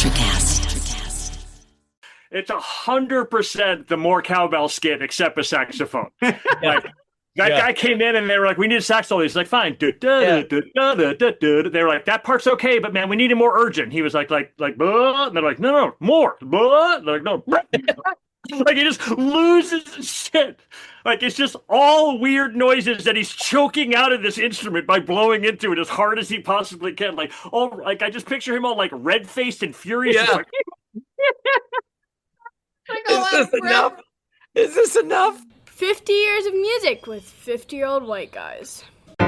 Electrocast. It's 100% the more cowbell skit except a saxophone. Like that guy came in and they were like, "We need a sax solo." He's like, "Fine." They were like, "That part's okay, but man, we need it more urgent." He was like, "Blah." And they're like, "No, more." Blah. They're like, "No." Like he just loses his shit. Like it's just all weird noises that he's choking out of this instrument by blowing into it as hard as he possibly can. Like all like I just picture him all like red faced and furious. Just like Is this enough? Is this enough? 50 years of music with 50-year-old white guys. We're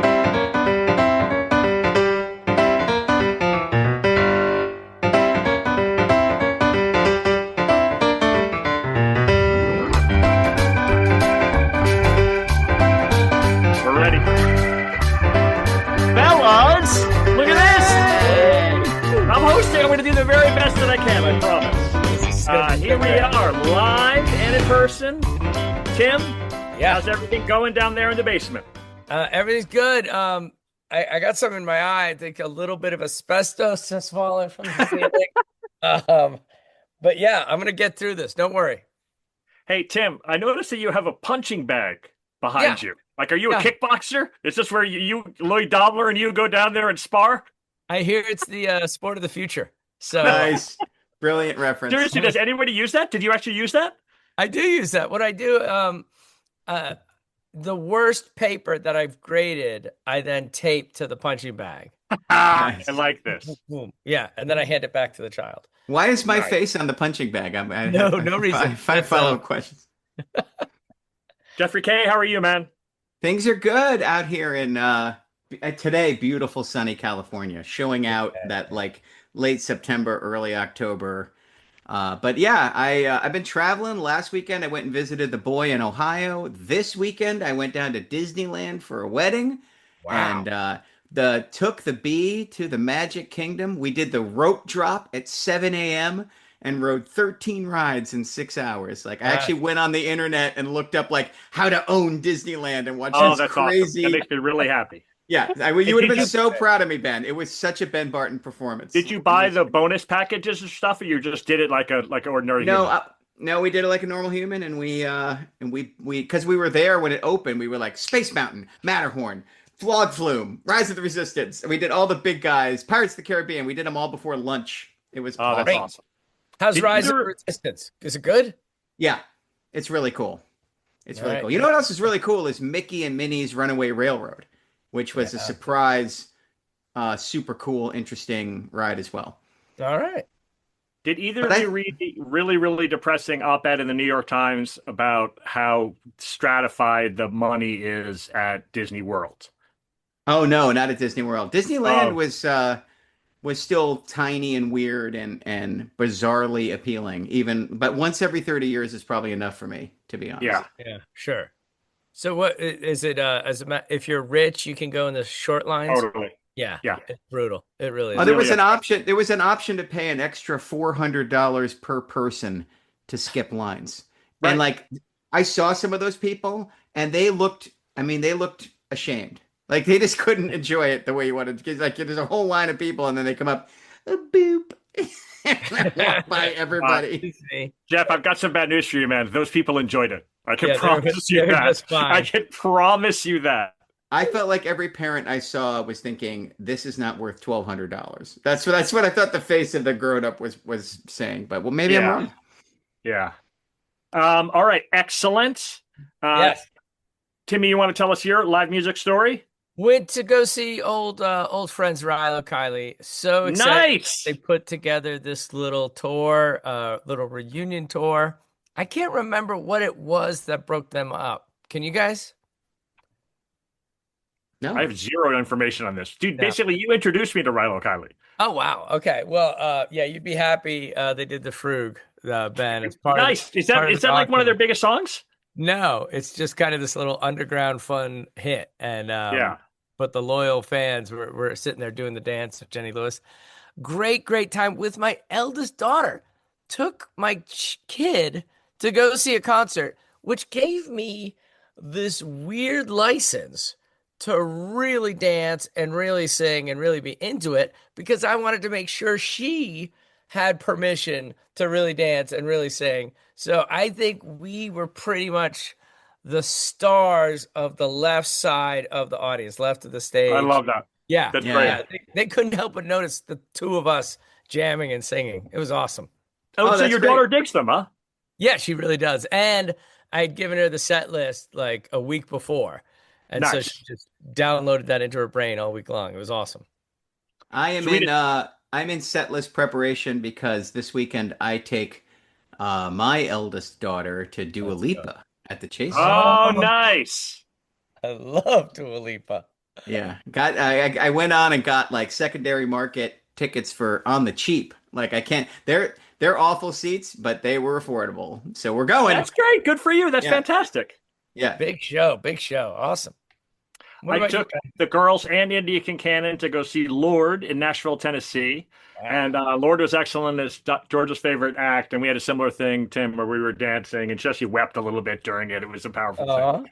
ready. Fellas, look at this. I'm hosting. I'm going to do the very best that I can, I promise. Here we are, live and in person. Tim, how's everything going down there in the basement? Everything's good. I got something in my eye. I think a little bit of asbestos has fallen from the ceiling. But yeah, I'm gonna get through this. Don't worry. Hey, Tim, I noticed that you have a punching bag behind you. Like, are you a kickboxer? Is this where you Lloyd Dobler, and you go down there and spar? I hear it's the sport of the future. So nice. Brilliant reference. Seriously, does anybody use that? Did you actually use that? I do use that. What I do, the worst paper that I've graded, I then tape to the punching bag. Nice. I like this. Yeah, and then I hand it back to the child. Why is my face on the punching bag? No reason. Five follow-up questions. Jeffrey K., how are you, man? Things are good out here in today, beautiful sunny California, showing out that like late September, early October. But yeah, I've been traveling. Last weekend, I went and visited the boy in Ohio. This weekend, I went down to Disneyland for a wedding. Wow. And took the bee to the Magic Kingdom. We did the rope drop at 7 a.m. and rode 13 rides in 6 hours. Like, I actually went on the internet and looked up like how to own Disneyland and watch this crazy. Awesome. That makes me really happy. Yeah, you would have been so proud of me, Ben. It was such a Ben Barton performance. Did you buy the bonus packages and stuff, or you just did it like an ordinary human? No, we did it like a normal human, and we because we were there when it opened. We were like Space Mountain, Matterhorn, Flog Flume, Rise of the Resistance. We did all the big guys, Pirates of the Caribbean. We did them all before lunch. It was awesome. That's awesome. How's Rise of the Resistance? Is it good? Yeah, it's really cool. It's really cool. You know what else is really cool is Mickey and Minnie's Runaway Railroad, which was a surprise, super cool, interesting ride as well. All right. Did either of you read the really, really depressing op-ed in the New York Times about how stratified the money is at Disney World? Oh, no, not at Disney World. Disneyland was still tiny and weird and bizarrely appealing. But once every 30 years is probably enough for me, to be honest. Yeah, sure. So what is it? If you're rich, you can go in the short lines. Totally. Yeah. It's brutal. It really is. Oh, there was an option. There was an option to pay an extra $400 per person to skip lines. Right. And like, I saw some of those people, and they looked ashamed. Like they just couldn't enjoy it the way you wanted. Because like there's a whole line of people, and then they come up, boop. Walk by everybody. Jeff, I've got some bad news for you, man. Those people enjoyed it. I can promise you that. I can promise you that. I felt like every parent I saw was thinking, "This is not worth $1,200." That's what I thought the face of the grown-up was saying. But well, maybe I'm wrong. Yeah. All right. Excellent. Yes. Timmy, you want to tell us your live music story? Went to go see old friends Rilo Kiley. So excited. Nice. They put together this little tour, little reunion tour. I can't remember what it was that broke them up. Can you guys? No. I have zero information on this. Dude, basically you introduced me to Rilo Kiley. Oh, wow. Okay. Well, you'd be happy they did the Frug, Ben. It's part nice. Is that like one of their biggest songs? No, it's just kind of this little underground fun hit. And but the loyal fans were sitting there doing the dance with Jenny Lewis. Great time with my eldest daughter. Took my kid to go see a concert, which gave me this weird license to really dance and really sing and really be into it because I wanted to make sure she had permission to really dance and really sing. So I think we were pretty much the stars of the left side of the audience, left of the stage. I love that. Yeah. That's great. Yeah. They couldn't help but notice the two of us jamming and singing. It was awesome. Oh, so your daughter digs them, huh? Yeah, she really does. And I had given her the set list like a week before. And so she just downloaded that into her brain all week long. It was awesome. I'm in set list preparation because this weekend I take my eldest daughter to Dua Lipa at the Chase. Oh, nice. I love Dua Lipa. Yeah. I went on and got like secondary market tickets for on the cheap. Like I can't they're awful seats, but they were affordable. So we're going. That's great. Good for you. That's fantastic. Yeah. Big show. Awesome. I took the girls and India Kincannon to go see Lorde in Nashville, Tennessee. Wow. And Lorde was excellent as George's favorite act. And we had a similar thing, Tim, where we were dancing and she wept a little bit during it. It was a powerful thing.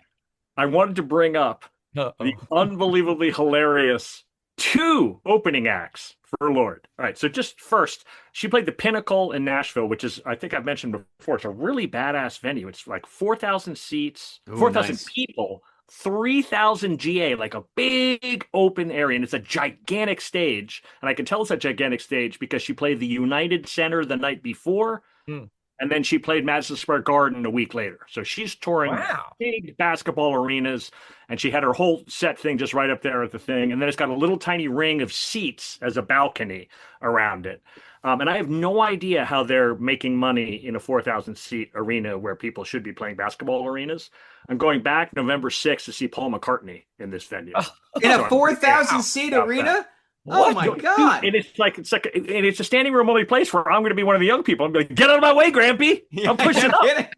I wanted to bring up the unbelievably hilarious 2 opening acts for Lorde. All right. So just first, she played the Pinnacle in Nashville, which is, I think I've mentioned before, it's a really badass venue. It's like 4,000 seats, 4,000 people. 3,000 GA, like a big open area, and it's a gigantic stage. And I can tell it's a gigantic stage because she played the United Center the night before, and then she played Madison Square Garden a week later. So she's touring big basketball arenas, and she had her whole set thing just right up there at the thing. And then it's got a little tiny ring of seats as a balcony around it. And I have no idea how they're making money in a 4,000 seat arena where people should be playing basketball arenas. I'm going back November 6th to see Paul McCartney in this venue. In a 4,000 seat arena? Oh my God. And it's a standing room only place where I'm going to be one of the young people. I'm like, get out of my way, Grampy. I'm pushing up.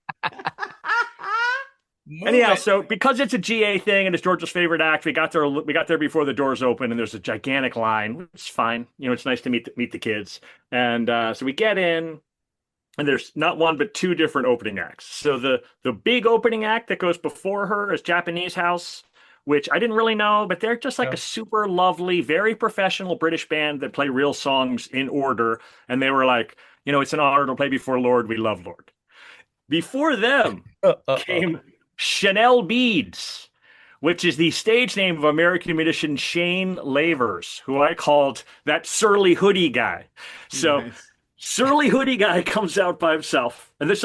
Anyhow, so because it's a GA thing and it's George's favorite act, we got there before the doors open, and there's a gigantic line. It's fine. It's nice to meet the kids. And so we get in, and there's not one but 2 different opening acts. So the big opening act that goes before her is Japanese House, which I didn't really know, but they're just like a super lovely, very professional British band that play real songs in order. And they were like, it's an honor to play before Lorde. We love Lorde. Before them came Chanel Beads, which is the stage name of American musician Shane Lavers, who I called that surly hoodie guy. So surly hoodie guy comes out by himself, and there's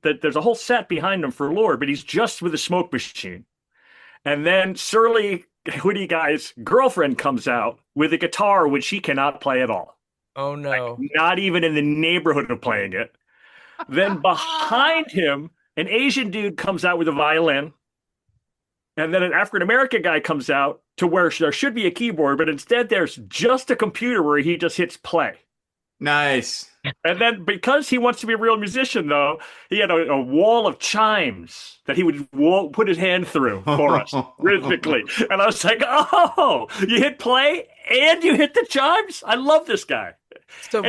there's a whole set behind him for Lorde, but he's just with a smoke machine. And then surly hoodie guy's girlfriend comes out with a guitar which she cannot play at all. Oh no. Not even in the neighborhood of playing it. Then behind him, an Asian dude comes out with a violin, and then an African-American guy comes out to where there should be a keyboard, but instead there's just a computer where he just hits play. Nice. And then because he wants to be a real musician, though, he had a wall of chimes that he would put his hand through for us rhythmically. And I was like, oh, you hit play and you hit the chimes? I love this guy. So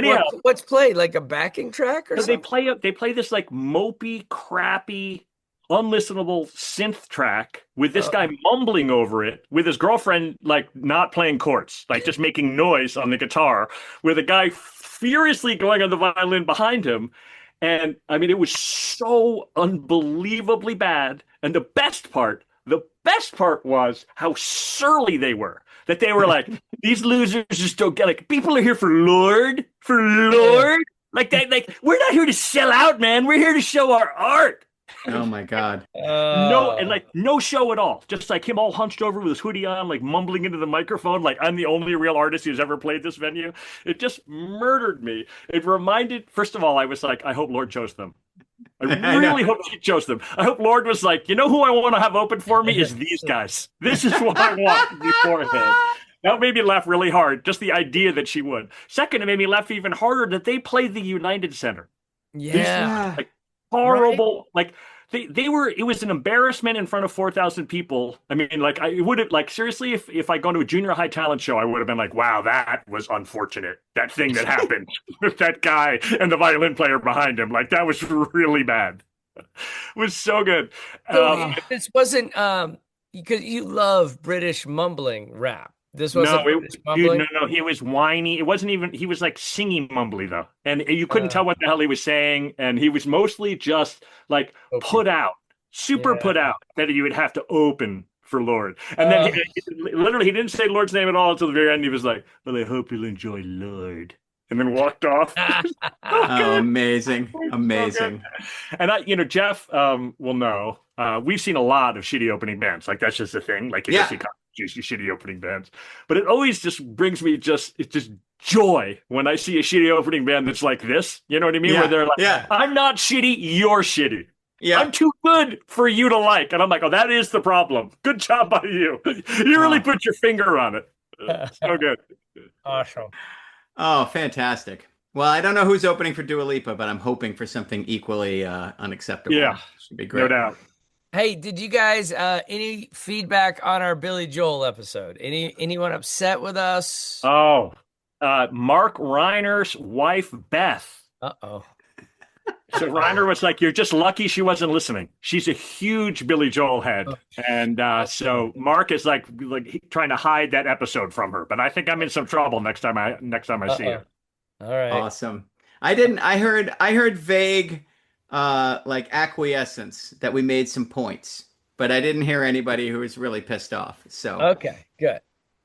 what's played? Like a backing track or something? They play this like mopey, crappy, unlistenable synth track with this guy mumbling over it, with his girlfriend like not playing chords, like just making noise on the guitar, with a guy furiously going on the violin behind him. And I mean, it was so unbelievably bad. And the best part was how surly they were. That they were like, these losers just don't get, like, people are here for Lorde. Like that, like, we're not here to sell out, man. We're here to show our art. Oh my God. No show at all. Just like him all hunched over with his hoodie on, like mumbling into the microphone, like I'm the only real artist who's ever played this venue. It just murdered me. It reminded, first of all, I was like, I hope Lorde chose them. I really hope she chose them. I hope Lorde was like, who I want to have open for me is these guys. This is what I want beforehand. That made me laugh really hard, just the idea that she would. Second, it made me laugh even harder that they played the United Center. Yeah. These, like, horrible, right? Like, they were, it was an embarrassment in front of 4,000 people. I mean, like, I would have, like, seriously, if I go to a junior high talent show, I would have been like, wow, that was unfortunate. That thing that happened with that guy and the violin player behind him, like, that was really bad. It was so good. So this wasn't, because you love British mumbling rap. This wasn't dude, no. He was whiny. It wasn't even. He was like singing mumbly though, and you couldn't tell what the hell he was saying. And he was mostly just like put out, super put out that you would have to open for Lord. And then literally, he didn't say Lord's name at all until the very end. He was like, "Well, I hope you'll enjoy Lord," and then walked off. Amazing. And Jeff will know. We've seen a lot of shitty opening bands. Like that's just a thing. Like you see juicy shitty opening bands, but it always just brings me it's just joy when I see a shitty opening band that's like this. You know what I mean? Where they're like, "I'm not shitty, you're shitty. Yeah. I'm too good for you to like," and I'm like, "Oh, that is the problem. Good job by you. You really put your finger on it. So good." Awesome. Oh, fantastic. Well, I don't know who's opening for Dua Lipa, but I'm hoping for something equally unacceptable. Yeah, should be great. No doubt. Hey, did you guys any feedback on our Billy Joel episode? Anyone upset with us? Oh, Mark Reiner's wife Beth. Uh-oh. So Reiner was like, "You're just lucky she wasn't listening. She's a huge Billy Joel head," and so Mark is like trying to hide that episode from her. But I think I'm in some trouble next time I see her. All right. Awesome. I heard vague like acquiescence that we made some points, but I didn't hear anybody who was really pissed off. So okay, good.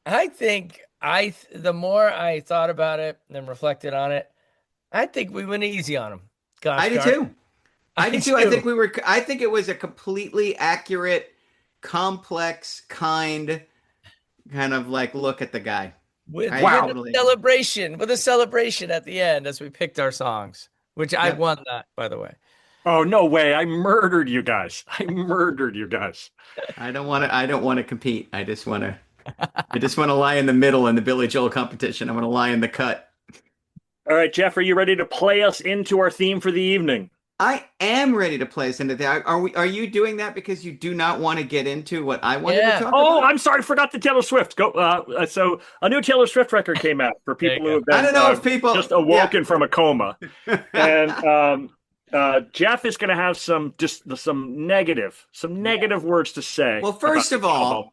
I think the more I thought about it and reflected on it, I think we went easy on him. Gosh, I do too. I think it was a completely accurate, complex, kind of like look at the guy. With a celebration at the end as we picked our songs, which I won that, by the way. Oh, no way. I murdered you guys. I don't want to compete. I just want to lie in the middle in the Billy Joel competition. I want to lie in the cut. All right, Jeff, are you ready to play us into our theme for the evening? I am ready to play us into that. Are you doing that because you do not want to get into what I wanted to talk about? Oh, I'm sorry, forgot the Taylor Swift. So a new Taylor Swift record came out for people who have been, I don't know if people just awoken from a coma. And Jeff is going to have some negative words to say. Well, first of all,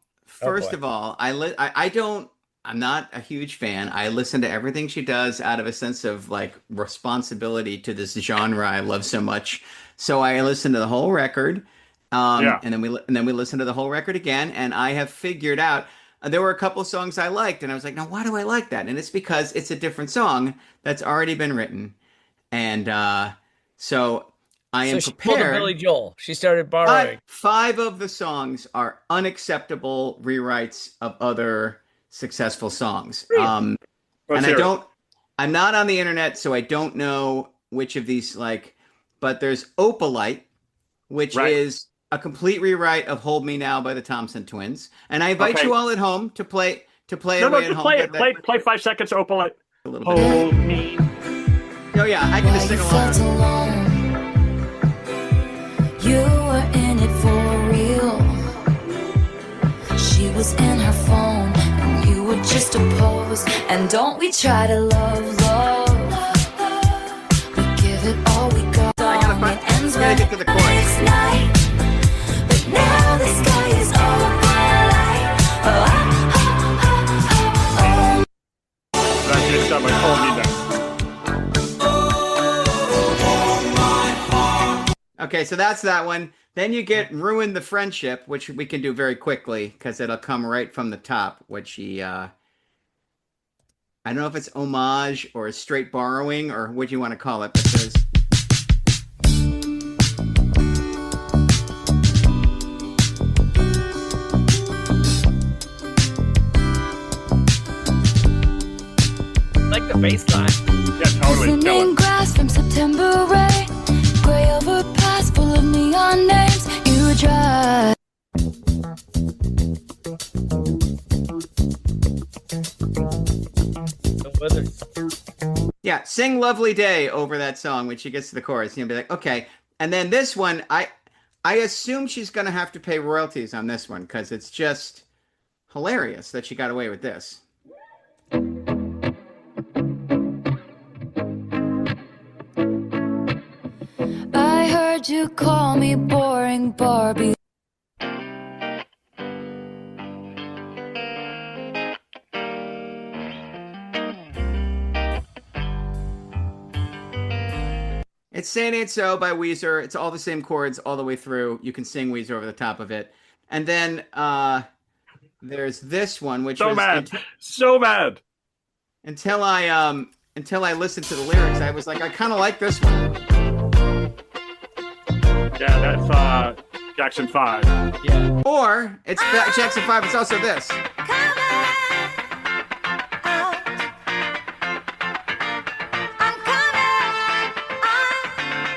I'm not a huge fan. I listen to everything she does out of a sense of like responsibility to this genre I love so much. So I listen to the whole record, and then we listen to the whole record again. And I have figured out there were a couple songs I liked, and I was like, "Now, why do I like that?" And it's because it's a different song that's already been written, and so I am prepared. She pulled a Billy Joel. She started borrowing. Five of the songs are unacceptable rewrites of other successful songs. And I'm not on the internet, so I don't know which of these but there's Opalite, which is a complete rewrite of Hold Me Now by the Thompson Twins. And I invite you all at home to play away at home. Play 5 seconds Opalite. Hold me. Oh yeah, I can just sing along. You were in it for real. She was in her phone. Just a pose, and don't we try to love? We give it all we got. I gotta get to the chorus. Night, but now the sky is overlight. That's it. Stop my phone. Okay, so that's that one. Then you get Ruin the Friendship, which we can do very quickly because it'll come right from the top, which I don't know if it's homage or straight borrowing or what you want to call it, but there's like the bass line. Yeah, totally. Listening grass from September rain, gray overpass full of neon names. You drive. Yeah, sing Lovely Day over that song when she gets to the chorus. You'll be like, okay. And then this one, I assume she's going to have to pay royalties on this one because it's just hilarious that she got away with this. I heard you call me boring Barbie. It's Saying Ain't So by Weezer. It's all the same chords all the way through. You can sing Weezer over the top of it. And then there's this one, which So was mad. So mad. Until I listened to the lyrics, I was like, I kind of like this one. Yeah, that's Jackson 5. Yeah. Or it's Jackson 5. It's also this.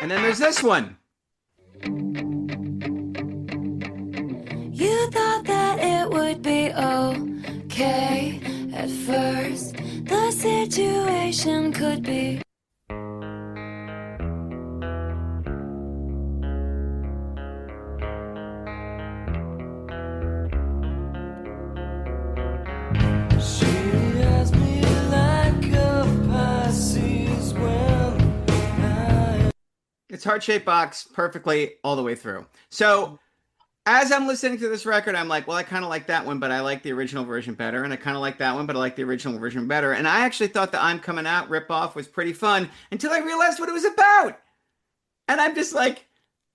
And then there's this one. You thought that it would be okay at first. The situation could be. It's Heart-Shaped Box perfectly all the way through. So as I'm listening to this record, I'm like, well, I kind of like that one, but I like the original version better. And I kind of like that one, but I like the original version better. And I actually thought the I'm Coming Out ripoff was pretty fun until I realized what it was about. And I'm just like,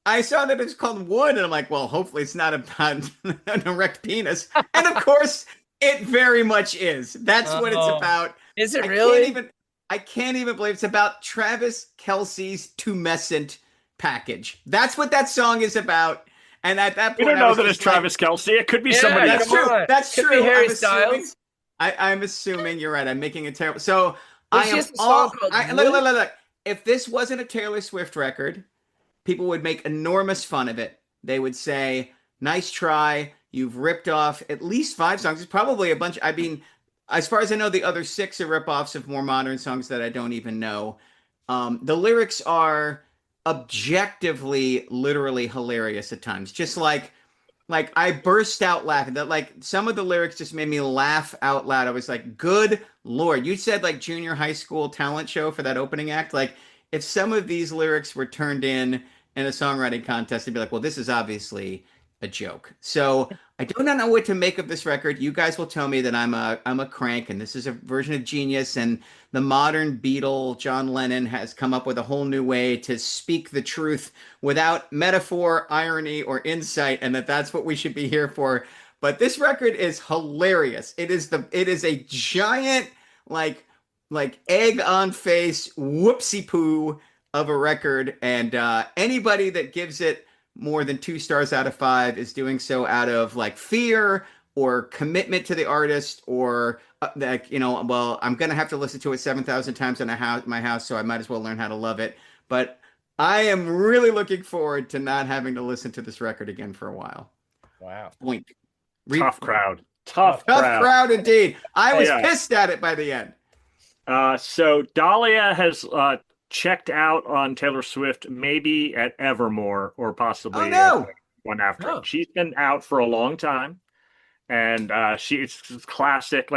I saw that it was called Wood, and I'm like, well, hopefully it's not about an erect penis. And of course, it very much is. That's what it's about. Is it really? I can't even believe it's about Travis Kelce's tumescent package. That's what that song is about. And at that point, we don't know that it's Travis Kelce. It could be somebody else. That's true. That's could true. Be Harry Styles. I'm assuming you're right. I'm making it terrible. So I am just a song called look. If this wasn't a Taylor Swift record, people would make enormous fun of it. They would say, "Nice try. You've ripped off at least 5 songs." It's probably a bunch. I mean, as far as I know, the other 6 are ripoffs of more modern songs that I don't even know. The lyrics are objectively, literally hilarious at times. Just like I burst out laughing. That like some of the lyrics just made me laugh out loud. I was like, "Good Lord!" You said like junior high school talent show for that opening act. Like if some of these lyrics were turned in a songwriting contest, they'd be like, "Well, this is obviously a joke." So I do not know what to make of this record. You guys will tell me that I'm a crank, and this is a version of genius. And the modern Beatle, John Lennon, has come up with a whole new way to speak the truth without metaphor, irony, or insight, and that's what we should be here for. But this record is hilarious. It is a giant like egg on face whoopsie poo of a record, and anybody that gives it more than 2 stars out of 5 is doing so out of like fear or commitment to the artist, or well, I'm gonna have to listen to it 7,000 times in my house, so I might as well learn how to love it. But I am really looking forward to not having to listen to this record again for a while. Wow. Point. Tough crowd. Tough crowd indeed. I was pissed at it by the end. So Dahlia has checked out on Taylor Swift, maybe at Evermore or possibly one after. Oh. She's been out for a long time, and it's classic.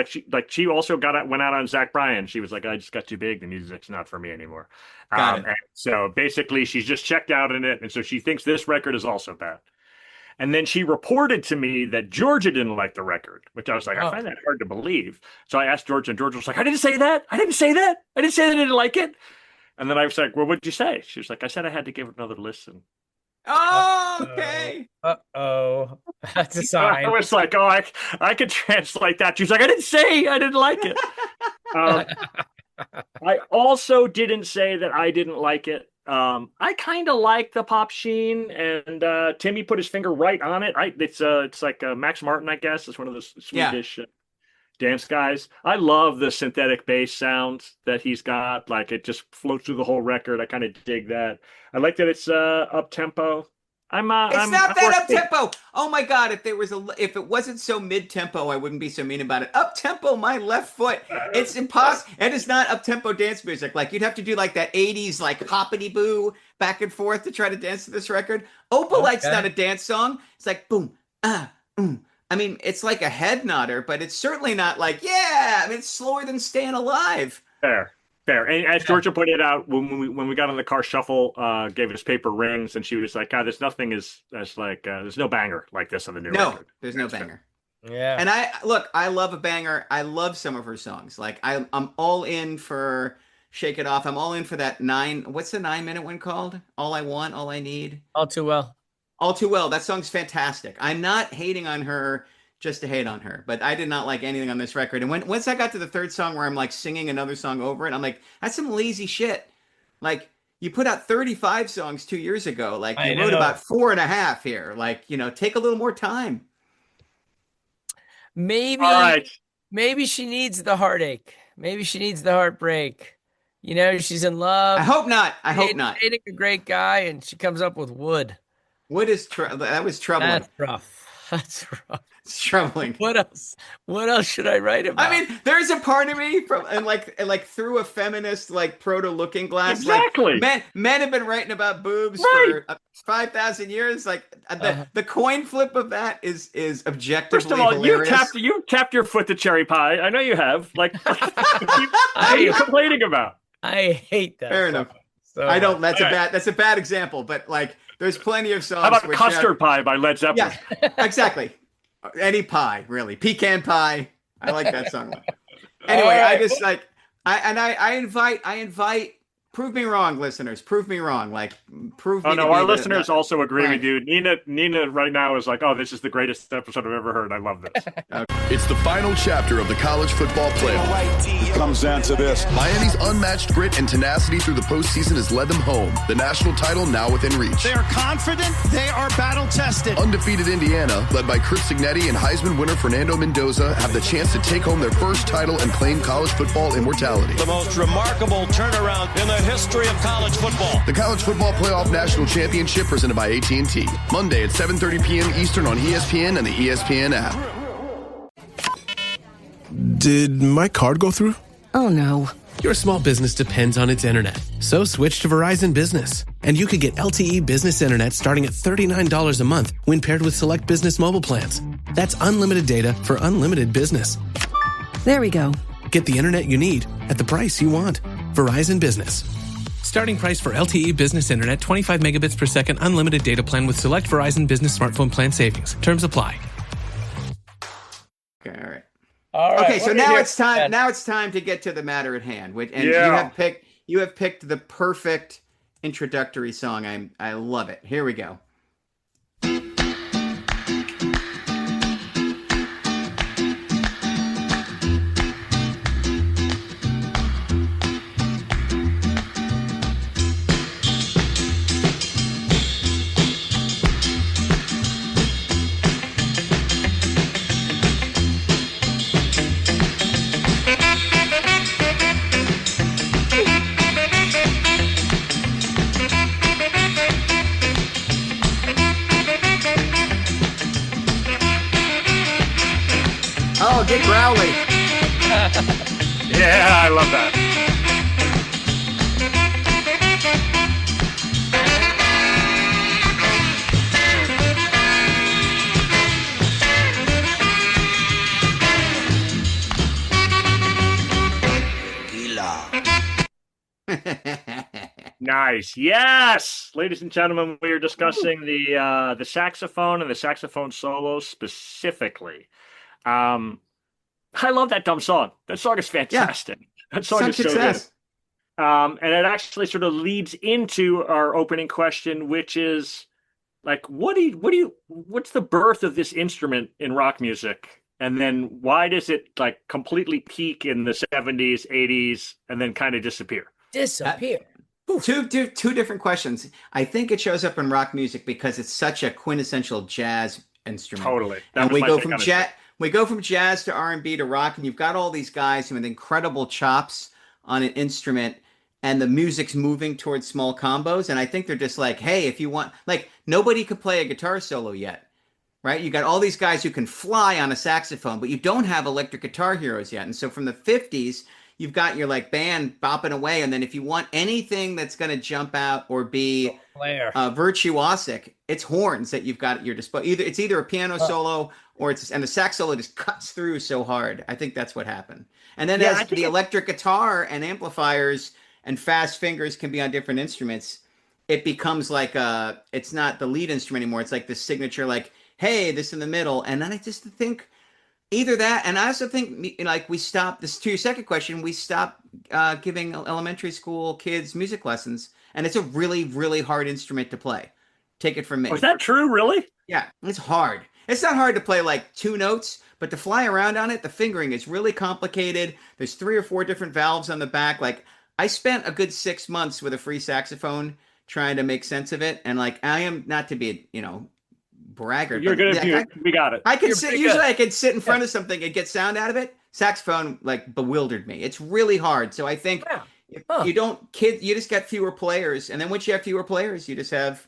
She also went out on Zach Bryan. She was like, "I just got too big. The music's not for me anymore." And so basically, she's just checked out in it, and so she thinks this record is also bad. And then she reported to me that Georgia didn't like the record, which I was like, I find that hard to believe. So I asked Georgia, and Georgia was like, "I didn't say that. I didn't say that. I didn't say that I didn't like it." And then I was like, "Well, what did you say?" She was like, "I said I had to give it another listen." Oh, okay. That's a sign. I was like, "Oh, I could translate that." She was like, "I didn't say I didn't like it." I also didn't say that I didn't like it. I kind of like the pop sheen, and Timmy put his finger right on it. It's like Max Martin, I guess. It's one of those Swedish dance guys. I love the synthetic bass sounds that he's got. Like it just floats through the whole record. I kind of dig that. I like that it's up tempo. It's not that up tempo. Oh my God! If it wasn't so mid tempo, I wouldn't be so mean about it. Up tempo, my left foot. It's impossible. It is not up tempo dance music. Like you'd have to do like that '80s like hoppity boo back and forth to try to dance to this record. Opalite's not a dance song. It's like boom, I mean, it's like a head nodder, but it's certainly not like, I mean, it's slower than Staying Alive. Fair. And as Georgia pointed out, when we got in the car, Shuffle gave us Paper Rings, and she was like, "God, there's nothing there's no banger like this on the new record." No, there's no banger. Yeah. And I love a banger. I love some of her songs. Like I'm all in for Shake It Off. I'm all in for that 9. What's the 9-minute one called? All I Want, All I Need. All Too Well. All Too Well. That song's fantastic. I'm not hating on her just to hate on her, but I did not like anything on this record. And once I got to the third song where I'm like singing another song over it, I'm like, that's some lazy shit. Like, you put out 35 songs 2 years ago. Like, you wrote about 4.5 here. Like, take a little more time. Maybe, all right. Maybe she needs the heartache. Maybe she needs the heartbreak. She's in love. I hope not. I hope not. Dating a great guy, and she comes up with Wood. Wood is that was troubling. That's rough. That's rough. It's troubling. What else? What else should I write about? I mean, there's a part of me like through a feminist proto looking glass. Exactly. Like, men have been writing about boobs for 5,000 years. Like the coin flip of that is objectively First of all, hilarious. you tapped your foot to cherry pie. I know you have. Like, what are you complaining about? I hate that. Fair enough. So I don't. That's a bad example. But like, there's plenty of songs. How about Custard Pie by Led Zeppelin? Yeah, exactly. Any pie, really. Pecan pie. I like that song. Anyway, right. I just like I invite. Prove me wrong, listeners. Prove me wrong. Like, prove me. Oh no, our listeners also agree with you. Nina, right now is like, oh, this is the greatest episode I've ever heard. I love this. Okay. It's the final chapter of the college football playoff. It comes down to this: Miami's unmatched grit and tenacity through the postseason has led them home. The national title now within reach. They are confident. They are battle tested. Undefeated Indiana, led by Chris Signetti and Heisman winner Fernando Mendoza, have the chance to take home their first title and claim college football immortality. The most remarkable turnaround in the history of college football. The College Football Playoff National Championship presented by AT&T. Monday at 7:30 p.m. Eastern on ESPN and the ESPN app. Did my card go through? Oh no. Your small business depends on its internet. So switch to Verizon Business. And you could get LTE business internet starting at $39 a month when paired with select business mobile plans. That's unlimited data for unlimited business. There we go. Get the internet you need at the price you want. Verizon Business. Starting price for LTE business internet, 25 megabits per second, unlimited data plan with select Verizon Business smartphone plan savings. Terms apply. Okay, all right. Okay, so now it's time. Now it's time to get to the matter at hand. You have picked the perfect introductory song. I love it. Here we go. Oh, get growly. Yeah, I love that. Nice. Yes. Ladies and gentlemen, we are discussing the saxophone and the saxophone solo specifically. I love that dumb song. That song is fantastic. Yeah. That song is success. So good. And it actually sort of leads into our opening question, which is like, what's the birth of this instrument in rock music? And then why does it like completely peak in the 70s, 80s, and then kind of disappear? Two different questions. I think it shows up in rock music because it's such a quintessential jazz instrument. Totally. And we go from jazz to R&B to rock, and you've got all these guys who have incredible chops on an instrument, and the music's moving towards small combos. And I think they're just like, hey, if you want, like, nobody could play a guitar solo yet, right? You got all these guys who can fly on a saxophone, but you don't have electric guitar heroes yet. And so from the 50s, you've got your like band bopping away, and then if you want anything that's going to jump out or be virtuosic, it's horns that you've got at your disposal. It's either a piano solo or and the sax solo just cuts through so hard. I think that's what happened. And then as the electric guitar and amplifiers and fast fingers can be on different instruments, it becomes like it's not the lead instrument anymore. It's like the signature, like, hey, this in the middle. And then I just think Either that, and I also think like we stopped this to your second question, we stopped giving elementary school kids music lessons, and it's a really, really hard instrument to play. Take it from me. Oh, is that true? Really? Yeah, it's hard. It's not hard to play like two notes, but to fly around on it, the fingering is really complicated. There's 3 or 4 different valves on the back. Like I spent a good 6 months with a free saxophone trying to make sense of it, and like I am not to be, braggart. You're good. We got it. I can sit. Usually, I can sit in front of something and get sound out of it. Saxophone like bewildered me. It's really hard. So I think if you you just got fewer players, and then once you have fewer players, you just have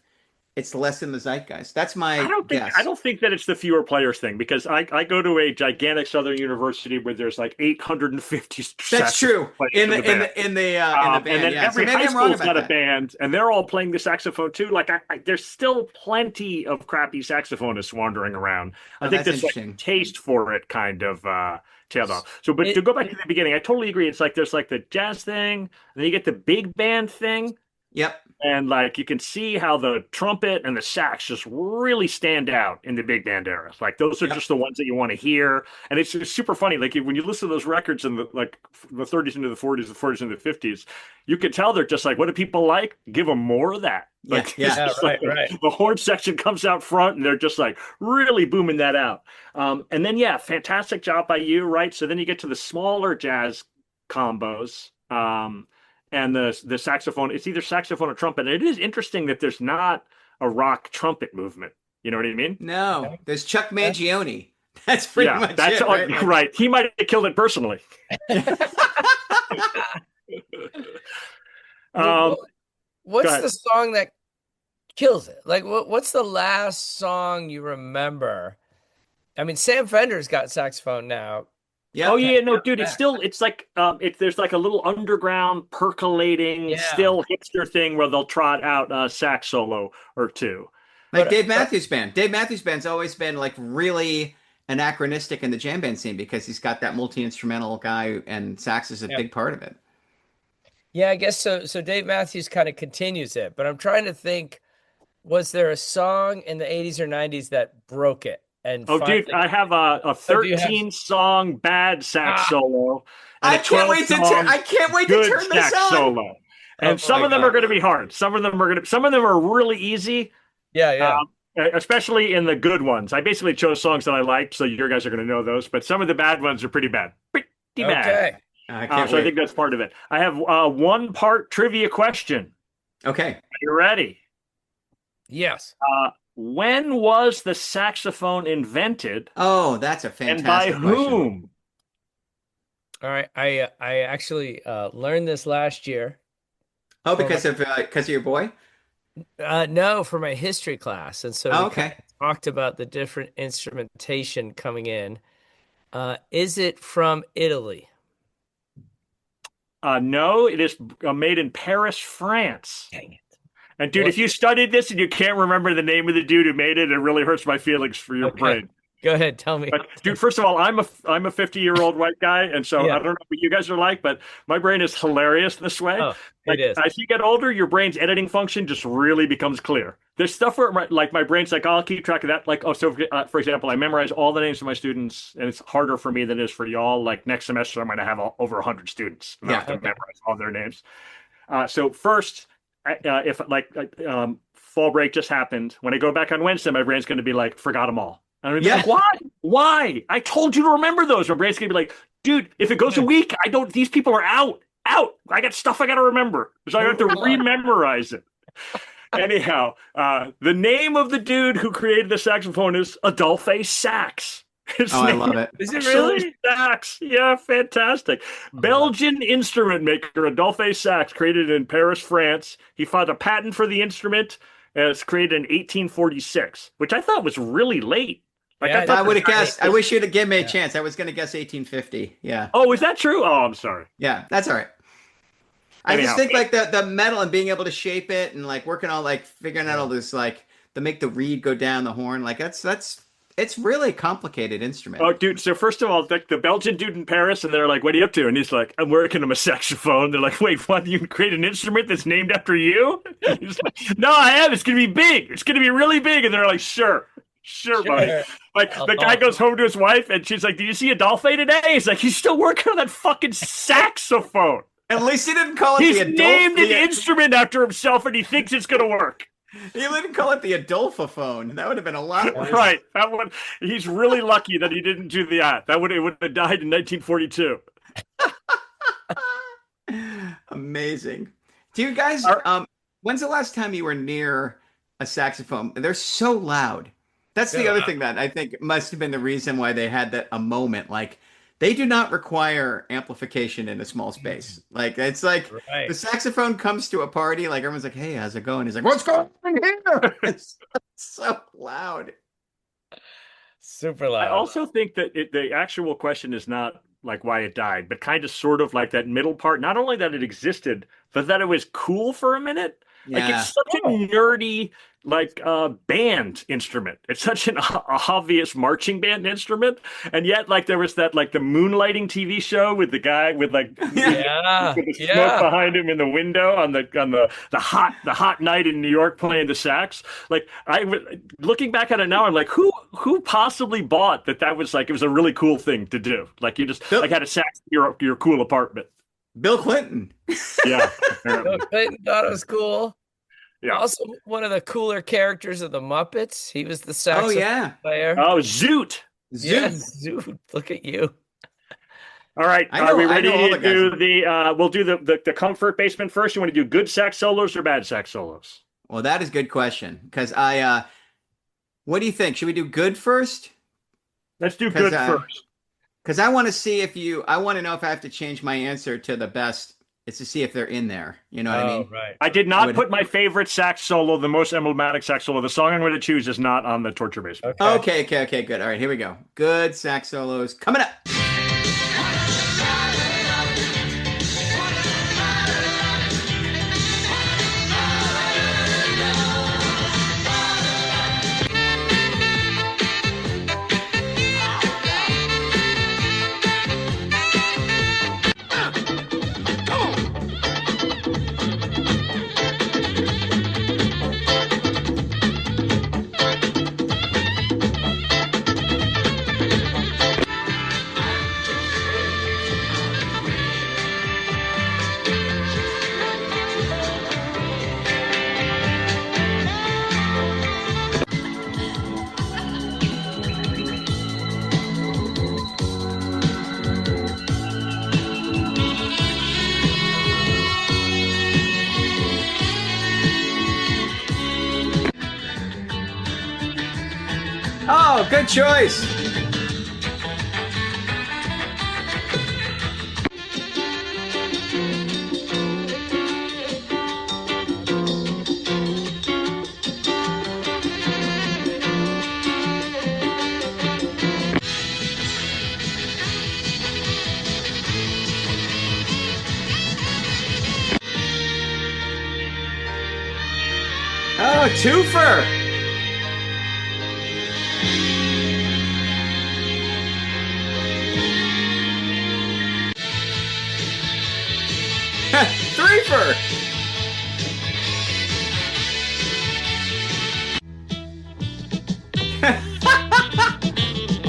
it's less in the zeitgeist. That's my guess. I don't think that it's the fewer players thing because I go to a gigantic Southern university where there's like 850. That's true. In the band. And then every high school's got a band, and they're all playing the saxophone too. Like there's still plenty of crappy saxophonists wandering around. I think this like, taste for it kind of tailed off. So, but to go back to the beginning, I totally agree. It's like there's like the jazz thing, and then you get the big band thing. Yep. And like you can see how the trumpet and the sax just really stand out in the big band era. Like those are just the ones that you want to hear. And it's just super funny. Like when you listen to those records in the 30s into the 40s, the 40s into the 50s, you can tell they're just like, what do people like? Give them more of that. Like, right. The horn section comes out front and they're just like really booming that out. And then, fantastic job by you. Right. So then you get to the smaller jazz combos. And the saxophone, it's either saxophone or trumpet. And it is interesting that there's not a rock trumpet movement. You know what I mean? No, there's Chuck Mangione. That's pretty much that's it. Right. He might have killed it personally. What's the song that kills it? Like, what's the last song you remember? I mean, Sam Fender's got saxophone now. Yeah. Oh yeah, no, dude. It's like there's like a little underground percolating, still hipster thing where they'll trot out a sax solo or two. Like Dave Matthews Band. Dave Matthews Band's always been like really anachronistic in the jam band scene because he's got that multi-instrumental guy and sax is a big part of it. Yeah, I guess so. So Dave Matthews kind of continues it, but I'm trying to think, was there a song in the 80s or 90s that broke it? And dude, I have a 13-song bad sax solo. I can't wait to turn this on. Solo. And some of them are going to be hard. Some of them are really easy. Yeah. Especially in the good ones. I basically chose songs that I liked, so you guys are going to know those. But some of the bad ones are pretty bad. Pretty bad. I think that's part of it. I have one part trivia question. Okay. Are you ready? Yes. When was the saxophone invented? Oh, that's a fantastic question. And by whom? All right. I actually learned this last year. Oh, because of your boy? No, for my history class. And so we talked about the different instrumentation coming in. Is it from Italy? No, it is made in Paris, France. Dang it. And dude, if you studied this and you can't remember the name of the dude who made it, it really hurts my feelings for your brain. Go ahead, tell me. But, dude, first of all, I'm a 50-year-old white guy, and so I don't know what you guys are like, but my brain is hilarious this way. Oh, it is. As you get older, your brain's editing function just really becomes clear. There's stuff where my brain's like, I'll keep track of that. Like, for example, I memorize all the names of my students, and it's harder for me than it is for y'all. Like next semester, I'm going to have over 100 students. I have to memorize all their names. So first. If fall break just happened, when I go back on Wednesday, my brain's going to be like, forgot them all. And I'm going to be like, why? I told you to remember those. My brain's going to be like, dude, if it goes a week, these people are out. I got stuff I got to remember. So I have to rememorize it. Anyhow, the name of the dude who created the saxophone is Adolphe Sax. I love it. Is it really? Sax. Yeah, fantastic. Belgian instrument maker Adolphe Sax, created in Paris, France. He filed a patent for the instrument. It's created in 1846, which I thought was really late. I would have guessed. I wish you'd have given me a chance. I was going to guess 1850. Yeah. Oh, is that true? Oh, I'm sorry. Yeah, that's all right. I just think like the metal and being able to shape it and like working on like figuring out all this like to make the reed go down the horn. Like it's really a complicated instrument. Oh, dude. So first of all, the Belgian dude in Paris, and they're like, what are you up to? And he's like, I'm working on a saxophone. They're like, wait, what? You create an instrument that's named after you? He's like, no, I am. It's going to be big. It's going to be really big. And they're like, sure. Sure, buddy. Like the guy goes home to his wife, and she's like, "Did you see Adolphe today?" He's like, "He's still working on that fucking saxophone." At least he didn't call it He's the Adolphe. named an instrument after himself, and he thinks it's going to work. He didn't call it the Adolphophone. That would have been a lot worse. Right. That one. He's really lucky that he didn't do that. It would have died in 1942. Amazing. Do you guys? When's the last time you were near a saxophone? They're so loud. That's the other thing that I think must have been the reason why they had a moment. Like, they do not require amplification in a small space. Like, it's like the saxophone comes to a party, like everyone's like, "Hey, how's it going?" He's like, "What's going on here?" It's so loud. Super loud. I also think that the actual question is not like why it died, but kind of sort of like that middle part. Not only that it existed, but that it was cool for a minute. Yeah. Like, it's such a nerdy band instrument. It's such an obvious marching band instrument, and yet there was that the Moonlighting TV show with the guy with with the smoke behind him in the window on the hot night in New York playing the sax. Looking back at it now, I'm like, who possibly bought that was it was a really cool thing to do. Like, you just had a sax in your cool apartment. Bill Clinton. Yeah. Bill Clinton thought it was cool. Yeah. Also, one of the cooler characters of the Muppets. He was the saxophone player. Oh, Zoot. Yes, Zoot. Look at you. All right. Are we ready to do we'll do the comfort basement first? You want to do good sax solos or bad sax solos? Well, that is a good question. Because what do you think? Should we do good first? Let's do good first. Because I want to see I want to know if I have to change my answer to the best. It's to see if they're in there. You know what I mean? Right. I did not put my favorite sax solo, the most emblematic sax solo. The song I'm going to choose is not on the Torture Basement. Okay, good. All right, here we go. Good sax solos coming up. Oh, good choice. Oh, twofer. Threefer.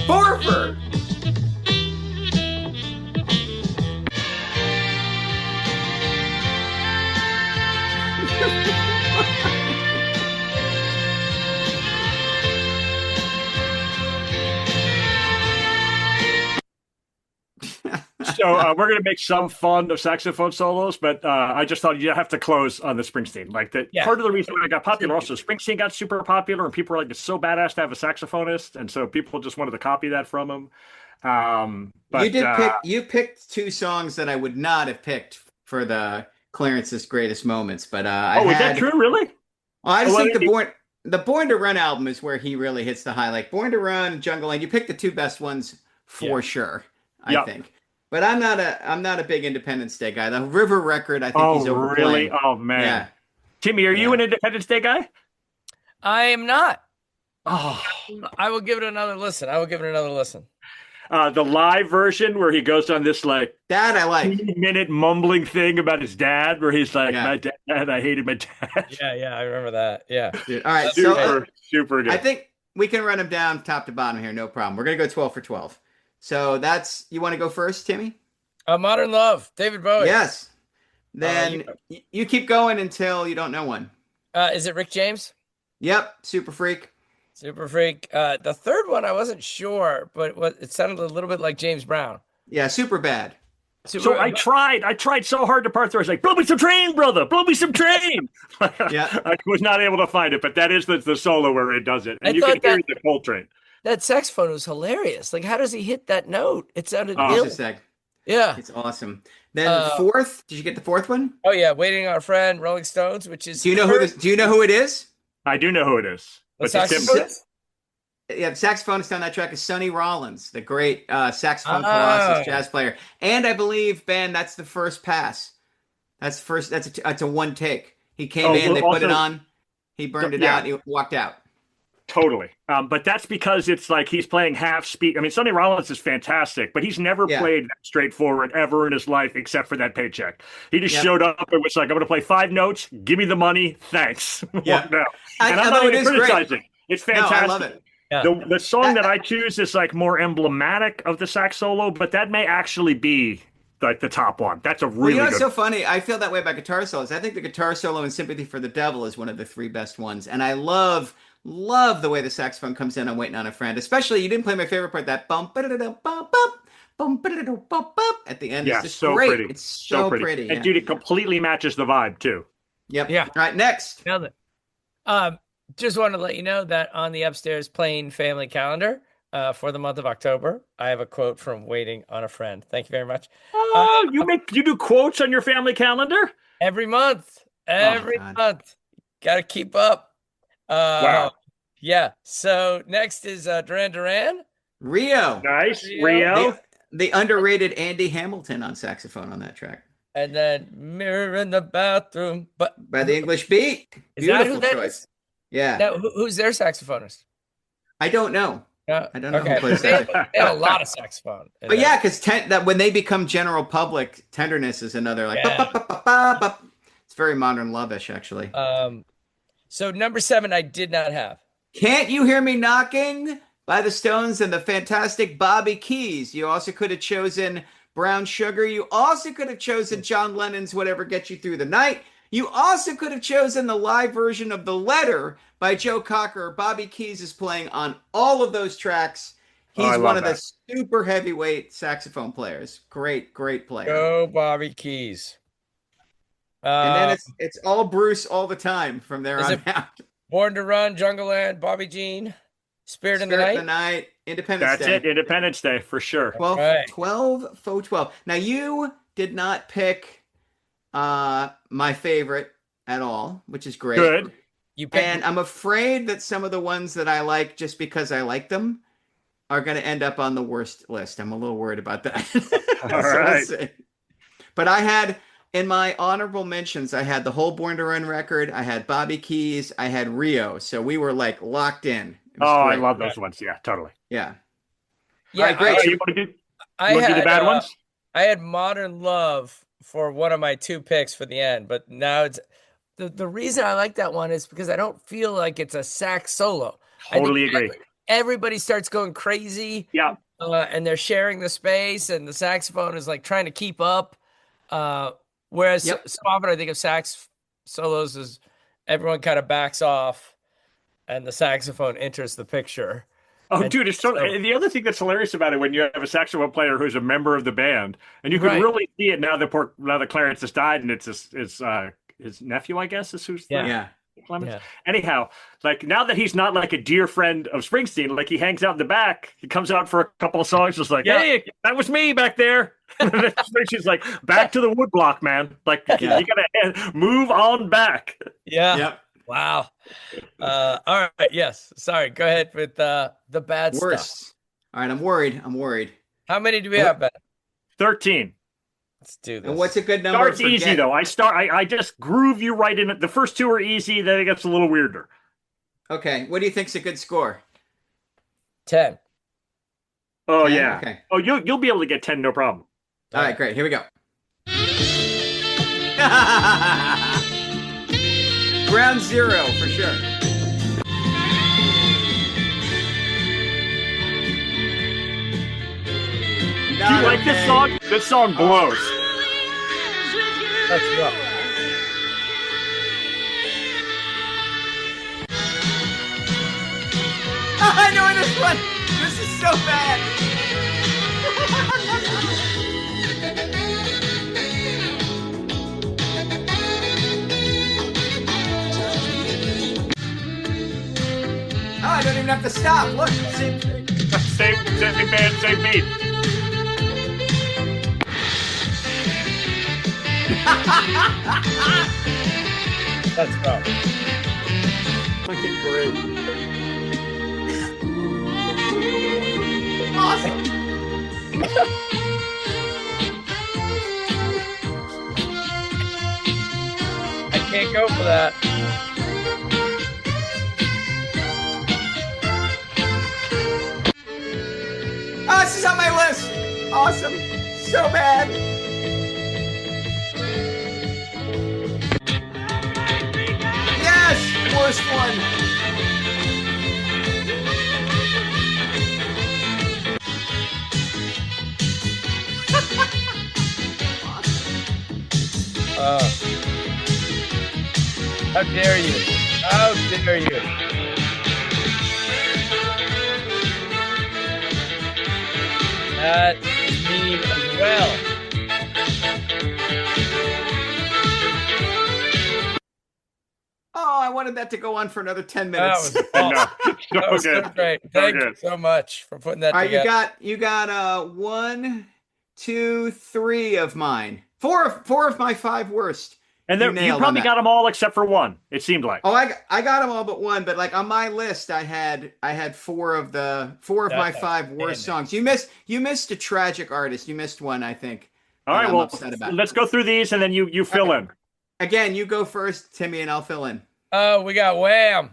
Fourfer. So we're going to make some fun of saxophone solos, but I just thought you have to close on the Springsteen. Part of the reason I got popular, also Springsteen got super popular, and people were like, "It's so badass to have a saxophonist," and so people just wanted to copy that from him. But you picked two songs that I would not have picked for the Clarence's greatest moments, but is that true? Really? Well, I just think the Born to Run album is where he really hits the high. Like Born to Run, Jungle Land, you picked the two best ones for sure. I think. But I'm not a big Independence Day guy. The River record, I think he's overplaying. Really? Oh man. Yeah. Timmy, are you an Independence Day guy? I am not. Oh, I will give it another listen. The live version where he goes on this that I like 2-minute mumbling thing about his dad, where he's like, "My dad, I hated my dad." Yeah, I remember that. Yeah. Dude, all right, super good. I think we can run them down top to bottom here, no problem. We're gonna go 12 for 12. So that's, you want to go first, Timmy? Modern Love, David Bowie. Yes. Then you keep going until you don't know one. Is it Rick James? Yep, Super Freak. Super Freak. The third one I wasn't sure, but it sounded a little bit like James Brown. Yeah, Super Bad. So I tried so hard to part through. I was like, blow me some train, brother. Blow me some train. Yeah. I was not able to find it, but that is the solo where it does it. And you can hear the Coltrane. That saxophone was hilarious. Like, how does he hit that note? It sounded ill. Yeah. It's awesome. Then fourth, did you get the fourth one? Oh yeah, Waiting on a Friend, Rolling Stones, which is Do you know who it is? I do know who it is. The saxophonist? Yeah, the saxophonist on that track is Sonny Rollins, the great saxophone colossus jazz player. And I believe, Ben, that's the first pass. That's a one take. He came in, they put it on, he burned it out, he walked out. Totally. But that's because it's like he's playing half speed. I mean, Sonny Rollins is fantastic, but he's never played that straightforward ever in his life except for that paycheck. He just showed up and was like, I'm going to play 5 notes, give me the money, thanks. Yeah. And I'm not even criticizing. Great. It's fantastic. No, I love it. Yeah. The song that I choose is like more emblematic of the sax solo, but that may actually be like the top one. That's a really good. It's so funny. I feel that way about guitar solos. I think the guitar solo in Sympathy for the Devil is one of the 3 best ones. And I love the way the saxophone comes in on Waiting on a Friend. Especially, you didn't play my favorite part, that bump, bum, bum, bum, at the end. Yeah, it's just so great. pretty. It's so pretty. And dude, it completely matches the vibe too. Yep. Yeah. All right, next. Nailed it. Just want to let you know that on the Upstairs Plain family calendar for the month of October, I have a quote from Waiting on a Friend. Thank you very much. Oh, you do quotes on your family calendar? Every month. Every month. Got to keep up. Wow. Yeah. So next is Duran Duran. Rio. Nice. Rio. The underrated Andy Hamilton on saxophone on that track. And then Mirror in the Bathroom. But by the English Beat. Is that who that is? Yeah. Now, who's their saxophonist? I don't know. I don't know who plays they have a lot of saxophone. But yeah, because that when they become general public, Tenderness is another like. It's very Modern Love-ish, actually. So number 7, I did not have. Can't You Hear Me Knocking by the Stones and the fantastic Bobby Keys. You also could have chosen Brown Sugar. You also could have chosen John Lennon's Whatever Gets You Through the Night. You also could have chosen the live version of The Letter by Joe Cocker. Bobby Keys is playing on all of those tracks. He's one of the super heavyweight saxophone players. Great player. Go Bobby Keys. And then it's all Bruce all the time from there on out. Born to Run, Jungle Land, Bobby Jean, Spirit in the Night. Independence Day. That's it, Independence Day for sure. 12 for 12. Now you did not pick my favorite at all, which is great. Good. And I'm afraid that some of the ones that I like just because I like them are going to end up on the worst list. I'm a little worried about that. All right. We'll see. But I had, in my honorable mentions, I had the whole Born to Run record. I had Bobby Keys. I had Rio. So we were like locked in. I love those ones. Yeah, totally. Yeah. Yeah. Right, great. You want to do the bad ones? I had Modern Love for one of my 2 picks for the end, but now it's the reason I like that one is because I don't feel like it's a sax solo. Totally agree. Everybody starts going crazy. Yeah. And they're sharing the space, and the saxophone is like trying to keep up. Whereas so often I think of sax solos as everyone kind of backs off and the saxophone enters the picture. Oh, dude, it's so. The other thing that's hilarious about it when you have a saxophone player who's a member of the band, and you can really see it now that Clarence has died, and it's his nephew, I guess, is who's Clemens. Yeah. Anyhow, like now that he's not like a dear friend of Springsteen, like he hangs out in the back, he comes out for a couple of songs, just like, hey, that was me back there. Springsteen's like, back to the woodblock, man. Like you gotta move on back. Yeah. Yep. Wow. All right. Yes. Sorry. Go ahead with the bad stuff. All right. I'm worried. How many do we have, Ben? 13. Let's do this. And what's a good number? Starts easy though. I just groove you right in it. The first 2 are easy. Then it gets a little weirder. Okay. What do you think's a good score? 10. Oh 10? Yeah. Okay. Oh, you'll be able to get 10, no problem. All right. Great. Here we go. Ground Zero for sure. Do you like this song? This song blows. Let's go. I know this one. This is so bad. Oh, I don't even have to stop. Look, same thing. Same band, same beat. Let's go. Fucking great. Awesome. I can't go for that. Oh, this is on my list. Awesome. So bad. Yes, worst one. How dare you? How dare you? That is mean as well. Oh, I wanted that to go on for another 10 minutes. That was awesome. That was so great. Thank you so much for putting that All right, together. you got 1, 2, 3 of mine. Four of my 5 worst. And then you probably got them all except for one. It seemed like. Oh, I got them all but one. But like on my list, I had 4 of my 5 worst songs. You missed a tragic artist. You missed one, I think. All right, I'm well, upset about. Let's go through these and then you fill in. Again, you go first, Timmy, and I'll fill in. Oh, we got Wham!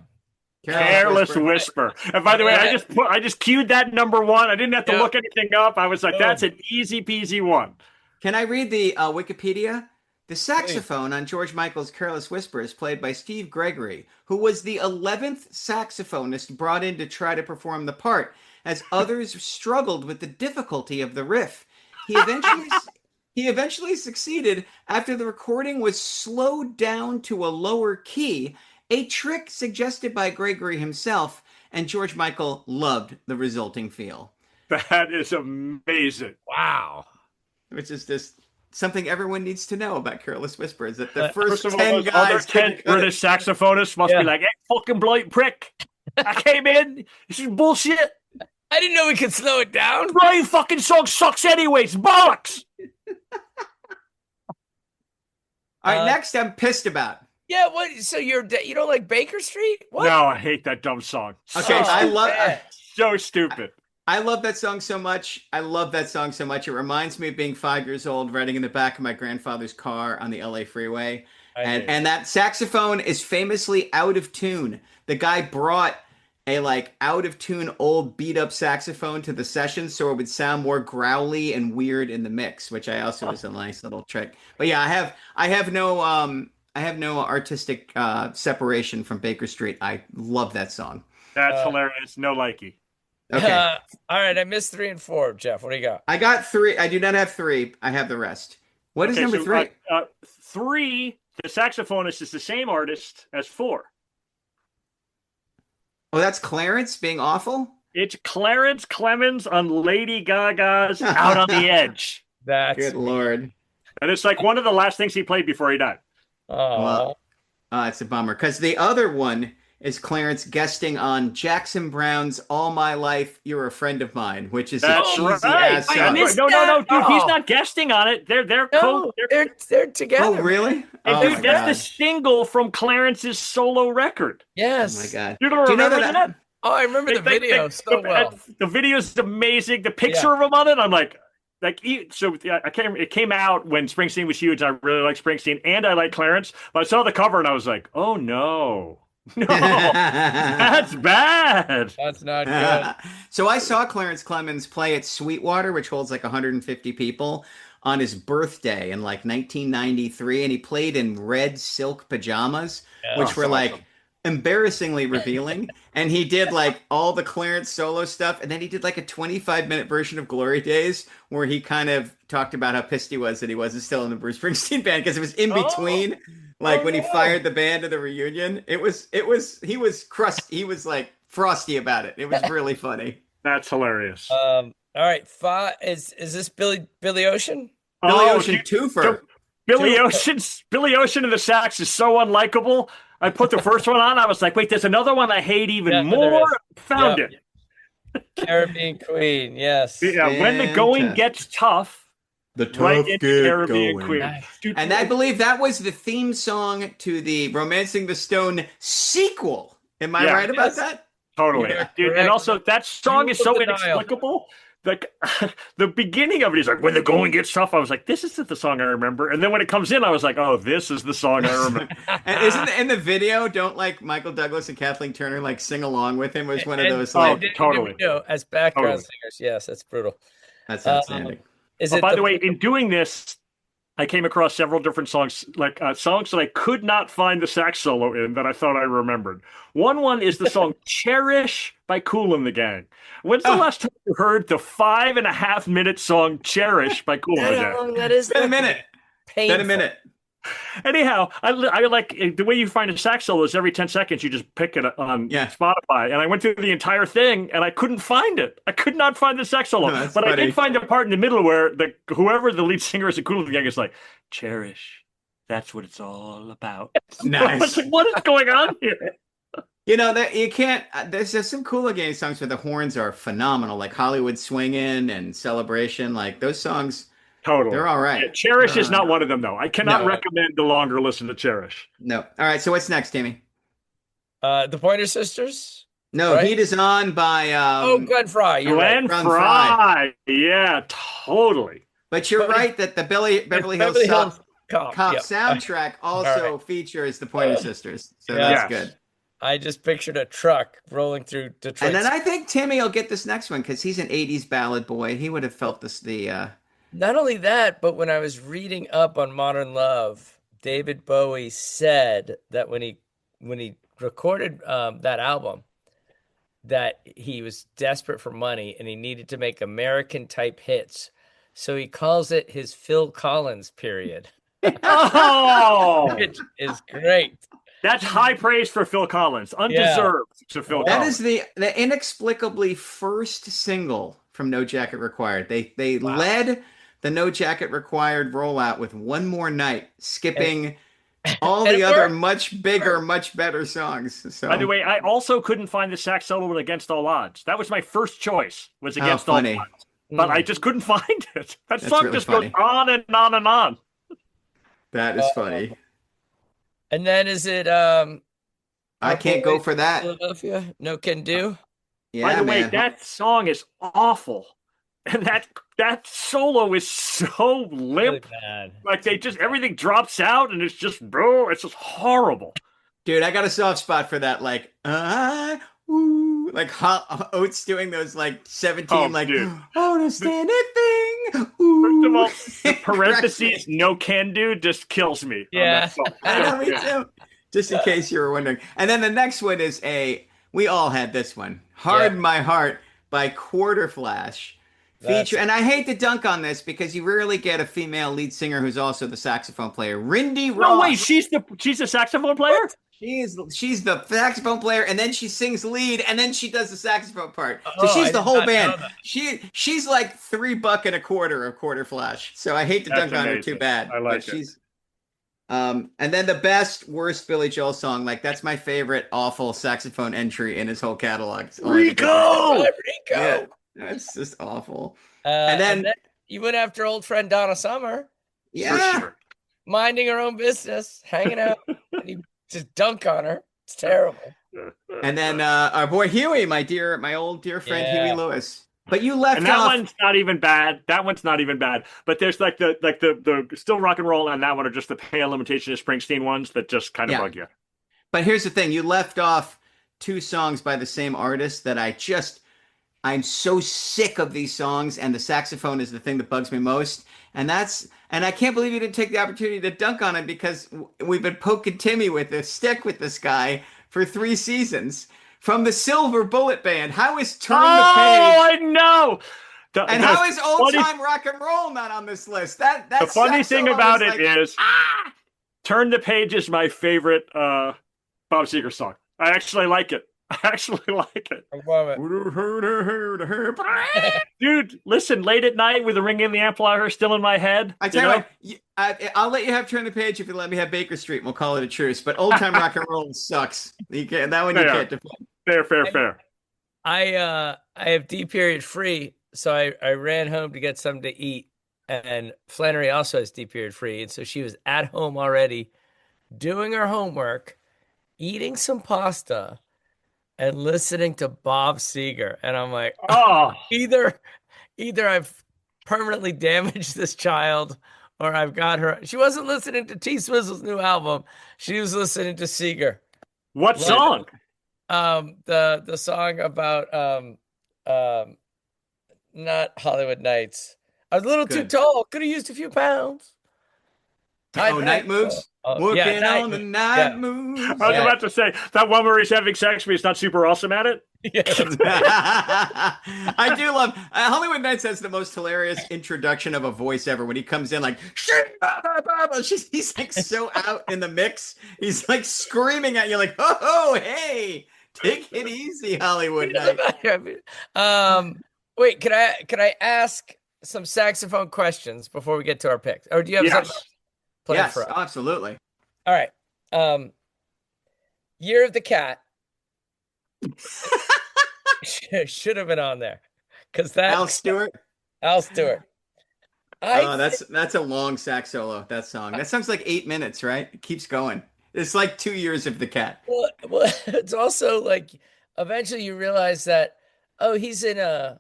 Careless Whisper. And by the way, I just queued that number 1. I didn't have to look anything up. I was like, that's an easy peasy one. Can I read the Wikipedia? The saxophone on George Michael's Careless Whisper is played by Steve Gregory, who was the 11th saxophonist brought in to try to perform the part, as others struggled with the difficulty of the riff. He eventually succeeded after the recording was slowed down to a lower key, a trick suggested by Gregory himself, and George Michael loved the resulting feel. That is amazing. Wow. Which is just something everyone needs to know about Careless Whisper, is that the first of 10 all, guys... 10 British saxophonists must be like, hey, fucking blind prick. I came in. This is bullshit. I didn't know we could slow it down. Brian fucking song sucks anyways. Bollocks. All right, next I'm pissed about. Yeah, what? So you don't like Baker Street? What? No, I hate that dumb song. Okay, so stupid. I love that song so much. It reminds me of being 5 years old, riding in the back of my grandfather's car on the LA freeway. And that saxophone is famously out of tune. The guy brought a out of tune old beat up saxophone to the session so it would sound more growly and weird in the mix, which I also was a nice little trick. But yeah, I have no artistic separation from Baker Street. I love that song. That's hilarious. No likey. Okay. All right, I missed 3 and 4. Jeff, what do you got? I got 3. I do not have 3. I have the rest. What is number 3? 3, the saxophonist is the same artist as 4. Oh, that's Clarence being awful? It's Clarence Clemens on Lady Gaga's Out on the Edge. That's good Lord. And it's like one of the last things he played before he died. Oh, well, it's a bummer because the other one is Clarence guesting on Jackson Brown's "All My Life You're a Friend of Mine," which is that's a cheesy right. ass song. No, dude, he's not guesting on it. They're together. Oh, really? And that's the single from Clarence's solo record. Yes. Oh my God. You don't remember that? Oh, I remember the video so well. The video is amazing. The picture of him on it, I'm like, so it came out when Springsteen was huge. I really like Springsteen and I like Clarence. But I saw the cover and I was like, oh no. No, that's bad. That's not good. So I saw Clarence Clemens play at Sweetwater, which holds like 150 people, on his birthday in like 1993, and he played in red silk pajamas, which were like embarrassingly revealing. And he did like all the Clarence solo stuff. And then he did like a 25-minute version of Glory Days where he kind of talked about how pissed he was that he wasn't still in the Bruce Springsteen band because it was in between. When he fired the band to the reunion, he was crusty. He was like frosty about it. It was really funny. That's hilarious. All right. Is this Billy Ocean? Billy Ocean twofer. Billy Ocean and the sax is so unlikable. I put the first one on. I was like, wait, there's another one I hate even more. Found it. Caribbean Queen, yes. Yeah, when the going gets tough, the tough right into get Caribbean going. Queen. And I believe that was the theme song to the Romancing the Stone sequel. Am I right about that? Totally. Dude, and also, that song is so inexplicable. Like the beginning of it is like, when the going gets tough, I was like, this isn't the song I remember. And then when it comes in, I was like, oh, this is the song I remember. And isn't in the video, don't like Michael Douglas and Kathleen Turner like sing along with him? It was one of those like totally as background singers. Yes, that's brutal. That's outstanding. By the way, in doing this, I came across several different songs, like songs that I could not find the sax solo in that I thought I remembered. One is the song "Cherish" by Kool and the Gang. When's the last time you heard the 5.5-minute song "Cherish" by Kool and the Gang? That is been a minute. Been a minute. Anyhow, I like the way you find a sax solo is every 10 seconds you just pick it on Spotify. And I went through the entire thing and I couldn't find it. I could not find the sax solo. But funny. I did find the part in the middle where whoever the lead singer is at Kool and the Gang is like, "Cherish, that's what it's all about." Nice. What is going on here? You know, that you can't. There's some Kool and Gang songs where the horns are phenomenal, like Hollywood Swingin' and Celebration. Like those songs. Totally. They're all right. Yeah, Cherish is not one of them, though. I cannot recommend the longer listen to Cherish. No. All right. So what's next, Timmy? The Pointer Sisters? No, right? Heat is On by... Glenn Frey. Glenn Frey. Yeah, totally. But you're right that the Beverly Hills Cop soundtrack also features the Pointer Sisters. So that's good. I just pictured a truck rolling through Detroit. And then I think Timmy will get this next one because he's an 80s ballad boy. He would have felt this, Not only that, but when I was reading up on Modern Love, David Bowie said that when he recorded that album, that he was desperate for money and he needed to make American type hits. So he calls it his Phil Collins period. Oh, which is great. That's high praise for Phil Collins. Undeserved to Phil Collins. That is the inexplicably first single from No Jacket Required. They led the No Jacket Required rollout with One More Night, skipping all the other much bigger, much better songs. So, by the way, I also couldn't find the sax solo with Against All Odds. That was my first choice, was Against All Odds. But I just couldn't find it. That song really just goes on and on and on. That is funny. And then is it I Can't Go For That. Philadelphia? No Can Do? Yeah, by the way, that song is awful. And that solo is so limp. Really bad. Like everything drops out and it's just it's just horrible. Dude, I got a soft spot for that. Like, like Oates doing those like 17 understand it thing. First of all, the parentheses no can do just kills me. Yeah. I know, me too. Just in case you were wondering. And then the next one is we all had this one. Hard My Heart by Quarter Flash. Feature, and I hate to dunk on this because you rarely get a female lead singer who's also the saxophone player. Rindy Ross. No, wait, she's the saxophone player? What? She's the saxophone player, and then she sings lead, and then she does the saxophone part. So she's the whole band. She's like $3.25 of Quarter Flash. So I hate to dunk on her too bad. I like it. And then the best, worst Billy Joel song, like that's my favorite awful saxophone entry in his whole catalog. Rico! Yeah. That's just awful. And then you went after old friend Donna Summer. Yeah. Sure. Minding her own business, hanging out. And you just dunk on her. It's terrible. And then our boy Huey, my old dear friend Huey Lewis. But you left and that one's not even bad. That one's not even bad. But there's like the still rock and roll and that one are just the Pale Imitation of Springsteen ones that just kind of bug you. But here's the thing. You left off 2 songs by the same artist that I'm so sick of these songs, and the saxophone is the thing that bugs me most. And I can't believe you didn't take the opportunity to dunk on it because we've been poking Timmy with this stick with this guy for 3 seasons from the Silver Bullet Band. How is Turn the Oh, Page? I know. And how is Old Time Rock and Roll not on this list? The funny thing about it is, ah! Turn the Page is my favorite Bob Seger song. I actually like it. I love it. Dude, listen, late at night with the ring in the amplifier still in my head. I tell you what, I'll let you have Turn the Page if you let me have Baker Street, and we'll call it a truce. But Old Time Rock and Roll sucks. That one you can't defend. Fair. I have D period free, so I ran home to get something to eat, and Flannery also has D period free, and so she was at home already, doing her homework, eating some pasta, and listening to Bob Seger, and I'm like, oh, either I've permanently damaged this child, or I've got her. She wasn't listening to T Swizzle's new album; she was listening to Seger. What song? The song about not Hollywood Nights. I was a little too tall. Could have used a few pounds. Night Moves? Working on the night moves. I was about to say, that one where he's having sex, but he's not super awesome at it. Yeah, I do love Hollywood Nights has the most hilarious introduction of a voice ever when he comes in like he's like so out in the mix. He's like screaming at you like, oh, hey, take it easy, Hollywood Nights. Wait, can I ask some saxophone questions before we get to our picks? Or do you have something planned for us? Absolutely. All right. Year of the Cat should have been on there because that Al Stewart. That's a long sax solo. That song. That sounds like 8 minutes, right? It keeps going. It's like 2 years of the Cat. Well, it's also like eventually you realize that he's in an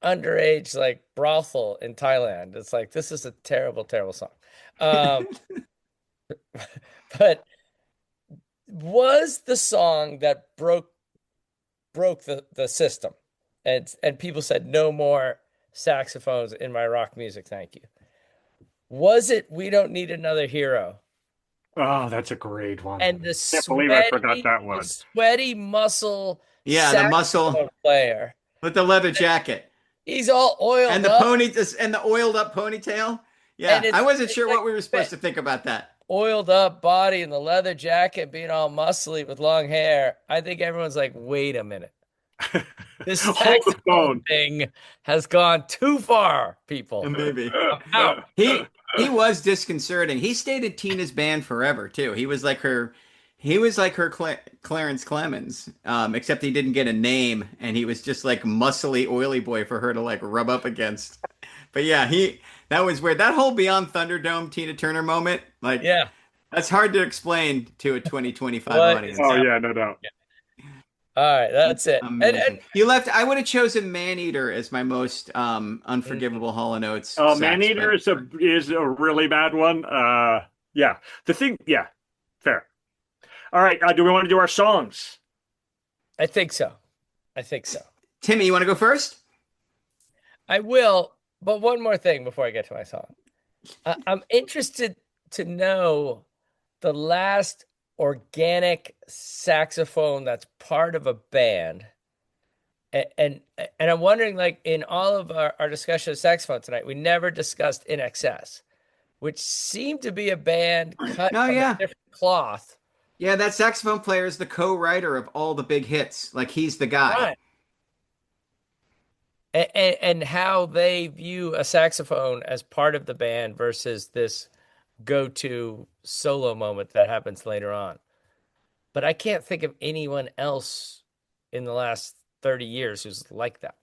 underage like brothel in Thailand. It's like this is a terrible, terrible song. But was the song that broke the system, and people said no more saxophones in my rock music, thank you. Was it We Don't Need Another Hero? Oh, that's a great one. And I can't believe I forgot that one. The sweaty muscle the muscle player with the leather jacket. He's all oiled and the up. and the oiled up ponytail. Yeah, I wasn't sure what we were supposed to think about that. Oiled up body and the leather jacket being all muscly with long hair. I think everyone's like, wait a minute. This saxophone thing has gone too far, people. Maybe. He was disconcerting. He stayed in Tina's band forever too. He was like her Clarence Clemens, except he didn't get a name, and he was just like muscly, oily boy for her to like rub up against. But yeah, that was weird. That whole Beyond Thunderdome Tina Turner moment, like, that's hard to explain to a 2025 audience. Oh yeah, no doubt. Yeah. All right, that's it. And you left. I would have chosen Maneater as my most unforgivable Hall & Oates. Oh, Maneater is a really bad one. Fair. All right, do we want to do our songs? I think so. Timmy, you want to go first? I will, but one more thing before I get to my song. I'm interested to know the last organic saxophone that's part of a band. And I'm wondering, like, in all of our discussion of saxophone tonight, we never discussed In Excess, which seemed to be a band cut from a different cloth. Yeah, that saxophone player is the co-writer of all the big hits. Like, he's the guy. Right. And how they view a saxophone as part of the band versus this go-to solo moment that happens later on. But I can't think of anyone else in the last 30 years who's like that.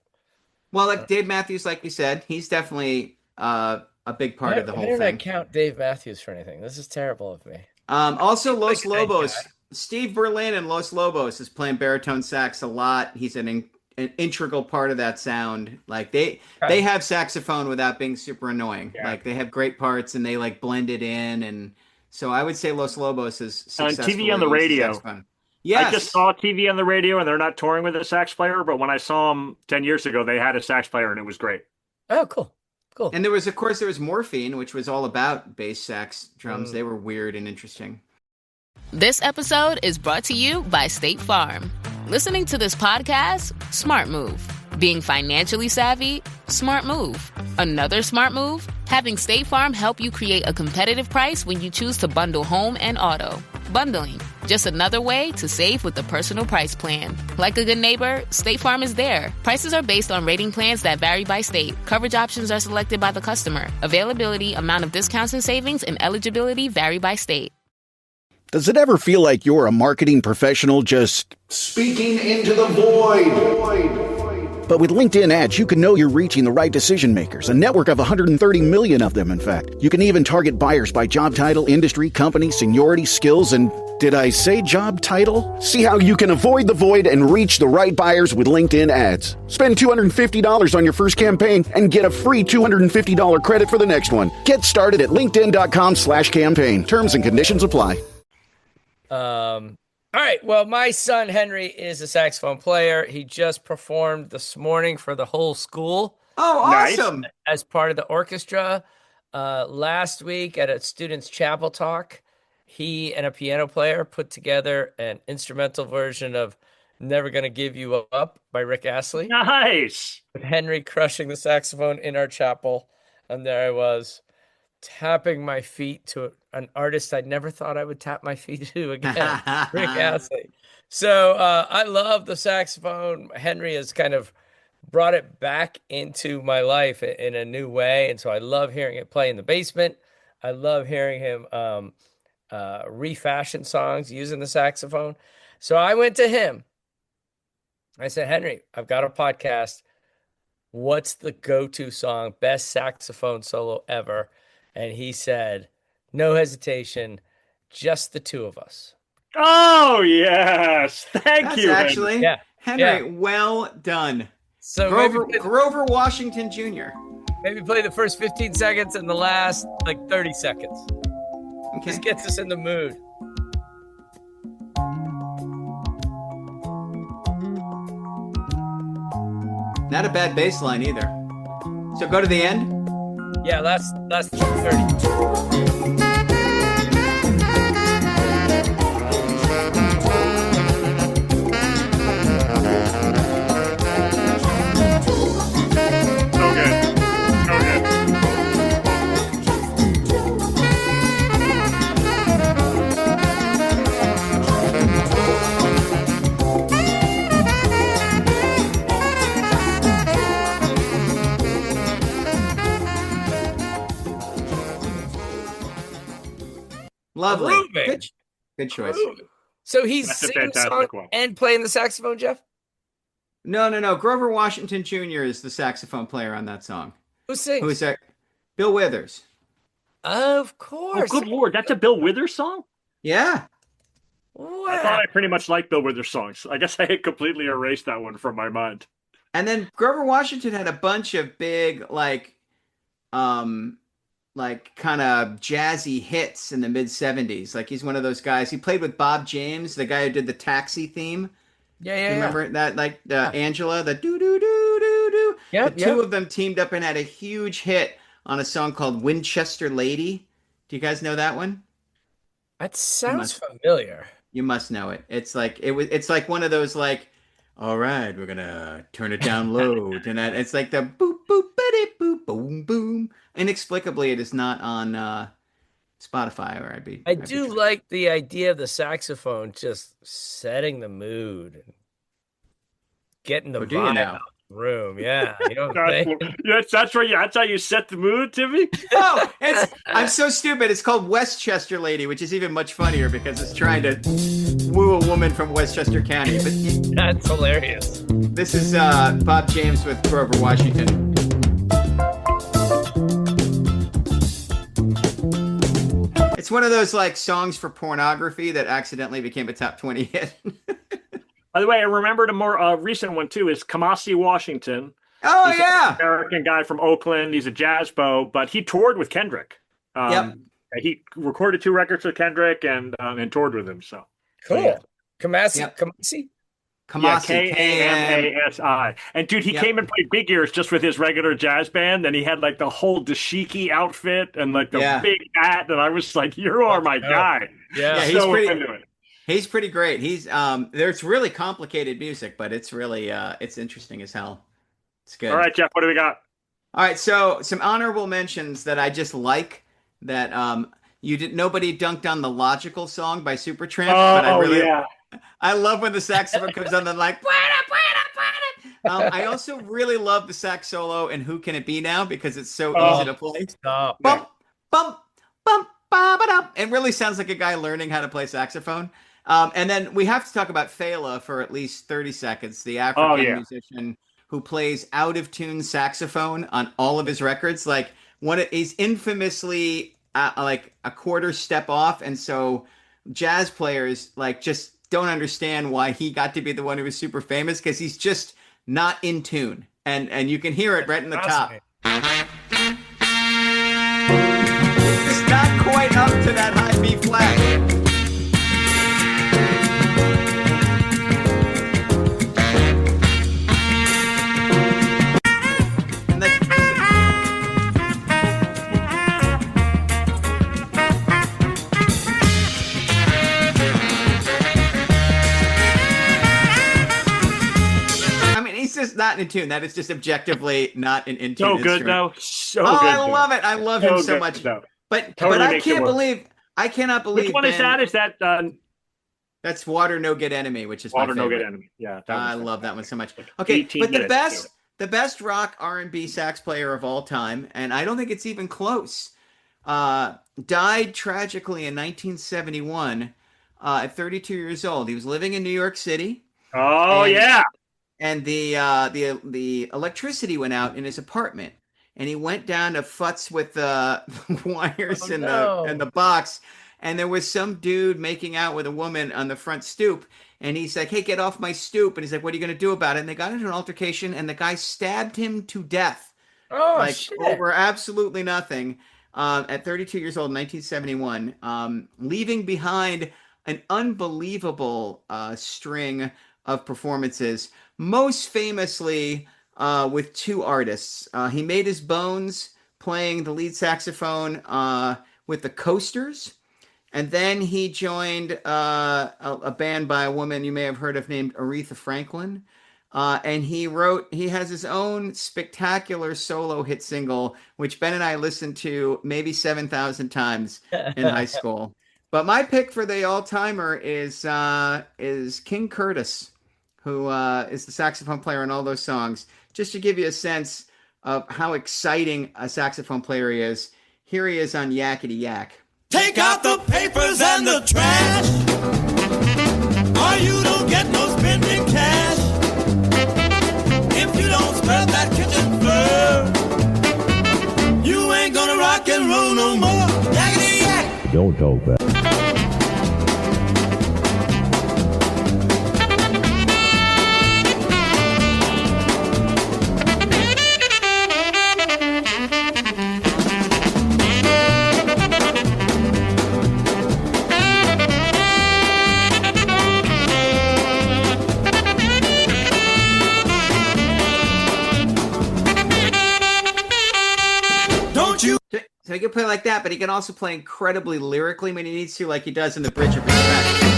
Well, like Dave Matthews, like we said, he's definitely a big part of the whole thing. Why did I count Dave Matthews for anything? This is terrible of me. Also, Los Lobos. Steve Berlin and Los Lobos is playing baritone sax a lot. He's an integral part of that sound. Like they have saxophone without being super annoying. Yeah. Like they have great parts and they like blend it in. And so I would say Los Lobos is successful. On TV on the radio. Yes. I just saw TV on the radio and they're not touring with a sax player, but when I saw them 10 years ago, they had a sax player and it was great. Oh, cool. And there was Morphine, which was all about bass sax drums. They were weird and interesting. This episode is brought to you by State Farm. Listening to this podcast? Smart move. Being financially savvy? Smart move. Another smart move? Having State Farm help you create a competitive price when you choose to bundle home and auto. Bundling, just another way to save with the Personal Price Plan. Like a good neighbor, State Farm is there. Prices are based on rating plans that vary by state. Coverage options are selected by the customer. Availability, amount of discounts and savings, and eligibility vary by state. Does it ever feel like you're a marketing professional just speaking into the void? But with LinkedIn ads, you can know you're reaching the right decision makers, a network of 130 million of them, in fact. You can even target buyers by job title, industry, company, seniority, skills, and did I say job title? See how you can avoid the void and reach the right buyers with LinkedIn ads. Spend $250 on your first campaign and get a free $250 credit for the next one. Get started at linkedin.com/campaign. Terms and conditions apply. All right. Well, my son Henry is a saxophone player. He just performed this morning for the whole school. Oh, awesome! As part of the orchestra. Last week at a students' chapel talk, he and a piano player put together an instrumental version of "Never Gonna Give You Up" by Rick Astley. Nice. With Henry crushing the saxophone in our chapel, and there I was, tapping my feet to an artist I never thought I would tap my feet to again, Rick Astley. So I love the saxophone. Henry has kind of brought it back into my life in a new way, and so I love hearing it play in the basement. I love hearing him refashion songs using the saxophone. So I went to him. I said, Henry, I've got a podcast. What's the go-to song, best saxophone solo ever? And he said, no hesitation, just the two of us. Oh, yes. Thank you. Actually, yeah. Henry, well done. So Grover Washington Jr. Maybe play the first 15 seconds and the last, 30 seconds. Okay. Just gets us in the mood. Not a bad bass line either. So go to the end? Yeah, last 30. Lovely. Good choice. So he's singing the song and playing the saxophone, Jeff? No. Grover Washington Jr. is the saxophone player on that song. Who sings? Who is that? Bill Withers. Of course. Oh, good Lord. That's a Bill Withers song? Yeah. Wow. I thought I pretty much liked Bill Withers songs. I guess I had completely erased that one from my mind. And then Grover Washington had a bunch of big, kind of jazzy hits in the mid 70s. Like he's one of those guys. He played with Bob James, the guy who did the Taxi theme. Yeah. You remember that? Angela, the do do do do do. Yeah. The two of them teamed up and had a huge hit on a song called Winchester Lady. Do you guys know that one? That sounds familiar. You must know it. It's like it's like one of those all right, we're gonna turn it down low. And it's like the boop boop bitty boop boom boom. Inexplicably, it is not on Spotify, or I do like the idea of the saxophone just setting the mood, and getting the vibe out of the room. Yeah, you know what I'm saying? That's right. That's how you set the mood, Timmy. Oh, I'm so stupid. It's called Westchester Lady, which is even much funnier because it's trying to woo a woman from Westchester County. But that's hilarious. This is Bob James with Grover Washington. It's one of those songs for pornography that accidentally became a top 20 hit. By the way, I remembered a more recent one too. Is Kamasi Washington? Oh, He's an American guy from Oakland. He's a jazz beau, but he toured with Kendrick. Yep. He recorded 2 records with Kendrick and toured with him. So cool. Yeah. Kamasi. Yep. Kamasi. Kamasi. Kamasi. And dude, he came and played Big Ears just with his regular jazz band, and he had like the whole dashiki outfit and like the big hat, and I was like, "You are my guy." Yeah, he's pretty into it. He's pretty great. He's there's really complicated music, but it's really it's interesting as hell. It's good. All right, Jeff, what do we got? All right, so some honorable mentions that I just like that nobody dunked on the Logical song by Supertramp, but I love when the saxophone comes on and like I also really love the sax solo in Who Can It Be Now because it's so easy to play. Stop. Bump, bump, bump, ba-ba-dum. It really sounds like a guy learning how to play saxophone. And then we have to talk about Fela for at least 30 seconds, the African musician who plays out of tune saxophone on all of his records. Like he's infamously like a quarter step off, and so jazz players like just don't understand why he got to be the one who was super famous because he's just not in tune, and you can hear it right in the top. It's not quite up to that high B flat. Just not in tune. That is just objectively not an in tune. So good though. So good. I love it. I love him so much. Though. But I cannot believe. Which one is that? Is that that's Water No Good Enemy, which is Water No Good Enemy. Yeah, I love that one so much. Okay, but the best rock R&B sax player of all time, and I don't think it's even close. Died tragically in 1971 at 32 years old. He was living in New York City. And the electricity went out in his apartment, and he went down to futz with the wires in the box, and there was some dude making out with a woman on the front stoop, and he's like, "Hey, get off my stoop!" And he's like, "What are you gonna do about it?" And they got into an altercation, and the guy stabbed him to death, over absolutely nothing. At 32 years old, in 1971, leaving behind an unbelievable string of performances. Most famously with two artists. He made his bones playing the lead saxophone with the Coasters. And then he joined a band by a woman you may have heard of named Aretha Franklin. And he has his own spectacular solo hit single, which Ben and I listened to maybe 7,000 times in high school. But my pick for the all-timer is King Curtis, who is the saxophone player in all those songs. Just to give you a sense of how exciting a saxophone player he is, here he is on Yakety Yak. Take out the papers and the trash, or you don't get no spending cash. If you don't scrub that kitchen floor, you ain't gonna rock and roll no more. Yakety Yak! Don't talk back. So he can play like that, but he can also play incredibly lyrically when he needs to, like he does in the Bridge of Respect.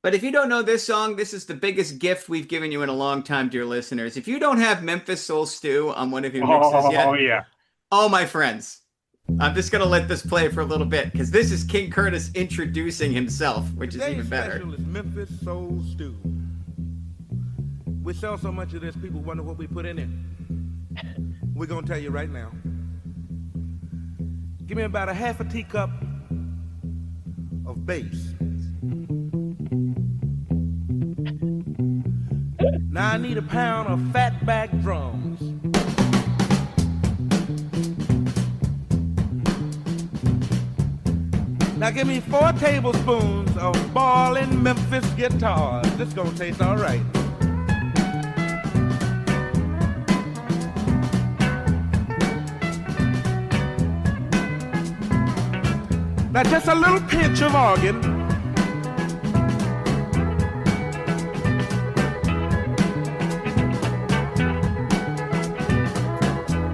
But if you don't know this song, this is the biggest gift we've given you in a long time, dear listeners. If you don't have Memphis Soul Stew on one of your mixes yet, my friends, I'm just going to let this play for a little bit because this is King Curtis introducing himself, which is even better. Special is Memphis Soul Stew. We sell so much of this, people wonder what we put in it. We're going to tell you right now. Give me about a half a teacup of bass. Now I need a pound of fatback drums. Now give me 4 tablespoons of ballin' Memphis guitars. This gonna taste all right. Now just a little pinch of organ.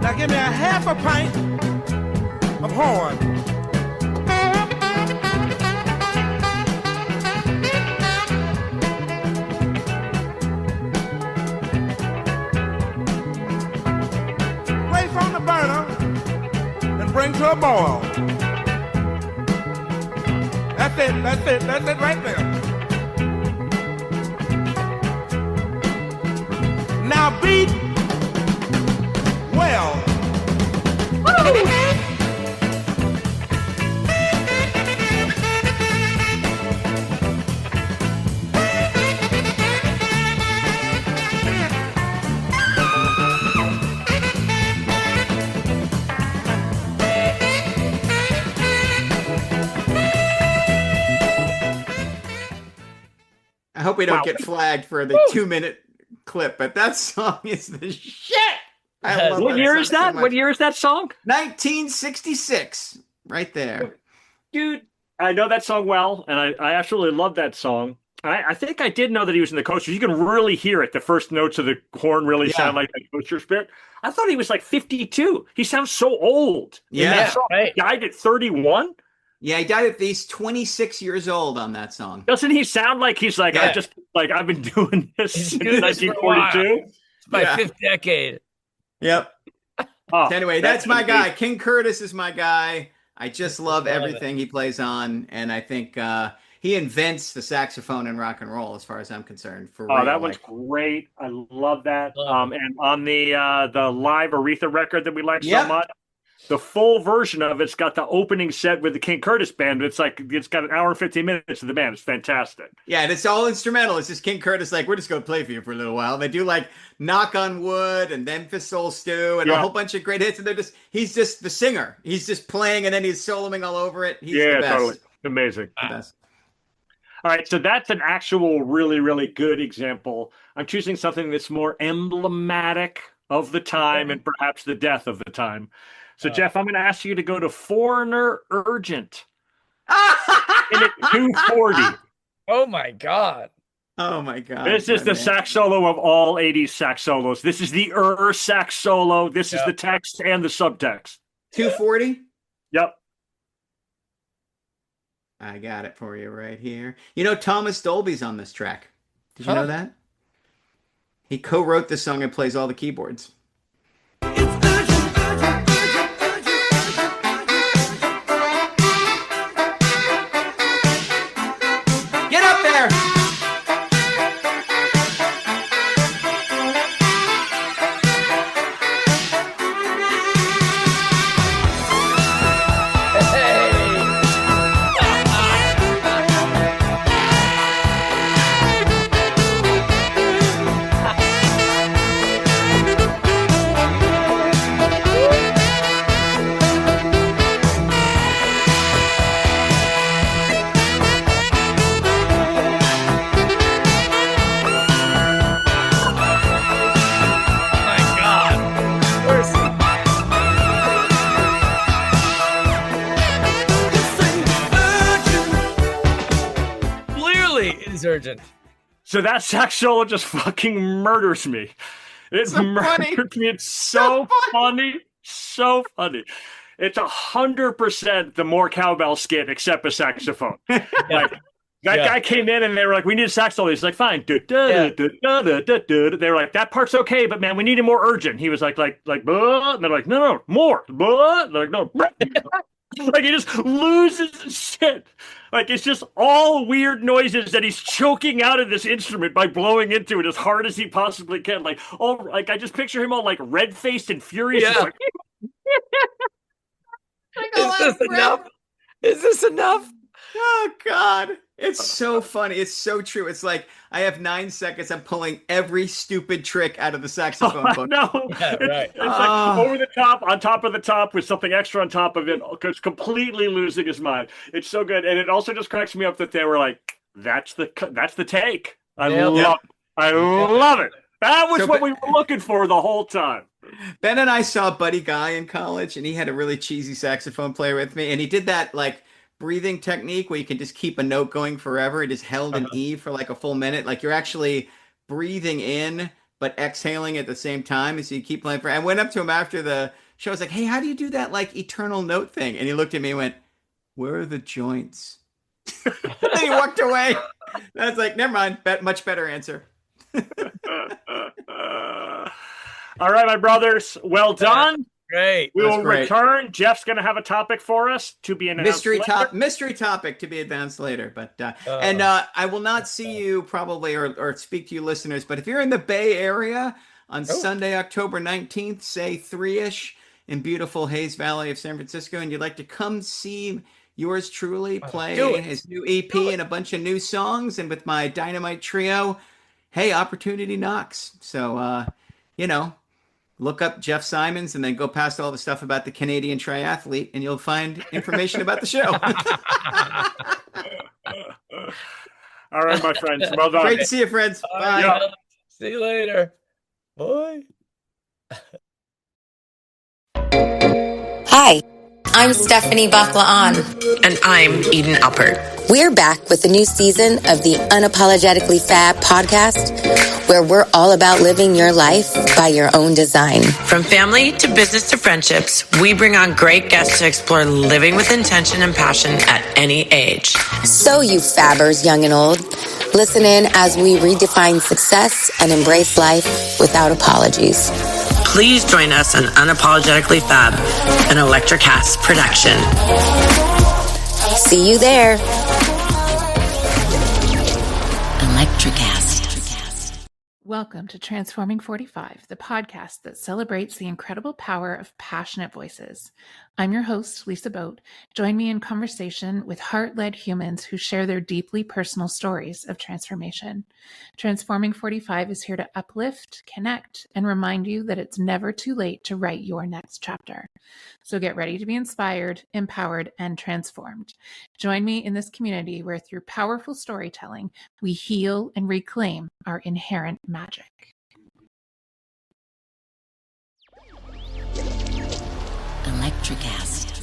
Now give me a half a pint of horn. Place on the burner and bring to a boil. That's it right there. Now beat well. I hope we don't get flagged for the 2-minute clip, but that song is the shit. I love what year is that? So what year is that song? 1966. Right there. Dude, I know that song well, and I absolutely love that song. I think I did know that he was in the Coasters. You can really hear it. The first notes of the horn really sound like the Coasters bit. I thought he was like 52. He sounds so old. Yeah. He died at 31? Yeah, he died at least 26 years old on that song. Doesn't he sound like he's like, I've been doing this since 1942? It's my fifth decade. Yep. Anyway, that's my guy. King Curtis is my guy. I just love everything he plays on, and I think he invents the saxophone in rock and roll, as far as I'm concerned. For real. That one's great. I love that. And on the live Aretha record that we like so much, the full version of it's got the opening set with the King Curtis band. It's got an hour and 15 minutes of the band. It's fantastic. Yeah, and it's all instrumental. It's just King Curtis like, we're just going to play for you for a little while. They do like Knock on Wood and Memphis Soul Stew and a whole bunch of great hits. And he's just the singer. He's just playing and then he's soloing all over it. He's the best. Totally. Amazing. The best. All right, so that's an actual really, really good example. I'm choosing something that's more emblematic of the time and perhaps the death of the time. So, Jeff, I'm going to ask you to go to Foreigner Urgent in at 240. Oh, my God. Oh, my God. This is the sax solo of all 80s sax solos. This is the sax solo. This is the text and the subtext. 240? Yep. I got it for you right here. You know, Thomas Dolby's on this track. Did you know that? He co-wrote the song and plays all the keyboards. Urgent. So that sax solo just fucking murders me. It murdered me. It's so funny. So funny. It's 100% the more cowbell skit except a saxophone. Like that guy came in and they were like, we need a sax solo. He's like, fine. They were like, that part's okay, but man, we need it more urgent. He was like, blah. And they're like, no, more. Blah. They're like, no. Like he just loses his shit. Like it's just all weird noises that he's choking out of this instrument by blowing into it as hard as he possibly can. Like I just picture him all like red faced and furious. Yeah. Like, Is this enough? Is this enough? Oh God. It's so funny. It's so true. It's like I have 9 seconds. I'm pulling every stupid trick out of the saxophone book. No, Yeah, right. It's like over the top, on top of the top, with something extra on top of it, because completely losing his mind. It's so good, and it also just cracks me up that they were like, "That's the take." I love it. That was what we were looking for the whole time. Ben and I saw Buddy Guy in college, and he had a really cheesy saxophone player with me, and he did that like breathing technique where you can just keep a note going forever. It just held an E for like a full minute. Like you're actually breathing in but exhaling at the same time as you keep playing for. I went up to him after the show. I was like, "Hey, how do you do that like eternal note thing?" And he looked at me and went, "Where are the joints?" And then he walked away. And I was like, "Never mind. Much better answer." All right, my brothers. Well done. Great. We will return. Jeff's going to have a topic for us to be announced mystery topic to be advanced later. But I will not see you probably or speak to you listeners. But if you're in the Bay Area on Sunday, October 19th, say 3-ish in beautiful Hayes Valley of San Francisco, and you'd like to come see yours truly play his new EP and a bunch of new songs, and with my Dynamite Trio, hey, opportunity knocks. So, look up Jeff Simons and then go past all the stuff about the Canadian triathlete, and you'll find information about the show. All right, my friends. Well done. Great to see you, friends. Bye. Yeah. See you later. Bye. Hi, I'm Stephanie Baclaan. And I'm Eden Alpert. We're back with a new season of the Unapologetically Fab podcast, where we're all about living your life by your own design. From family to business to friendships, we bring on great guests to explore living with intention and passion at any age. So you fabbers, young and old, listen in as we redefine success and embrace life without apologies. Please join us on Unapologetically Fab, an Electrocast production. See you there. Electrocast. Welcome to Transforming 45, the podcast that celebrates the incredible power of passionate voices. I'm your host, Lisa Boat. Join me in conversation with heart-led humans who share their deeply personal stories of transformation. Transforming 45 is here to uplift, connect, and remind you that it's never too late to write your next chapter. So get ready to be inspired, empowered, and transformed. Join me in this community where through powerful storytelling, we heal and reclaim our inherent magic. Electrocast.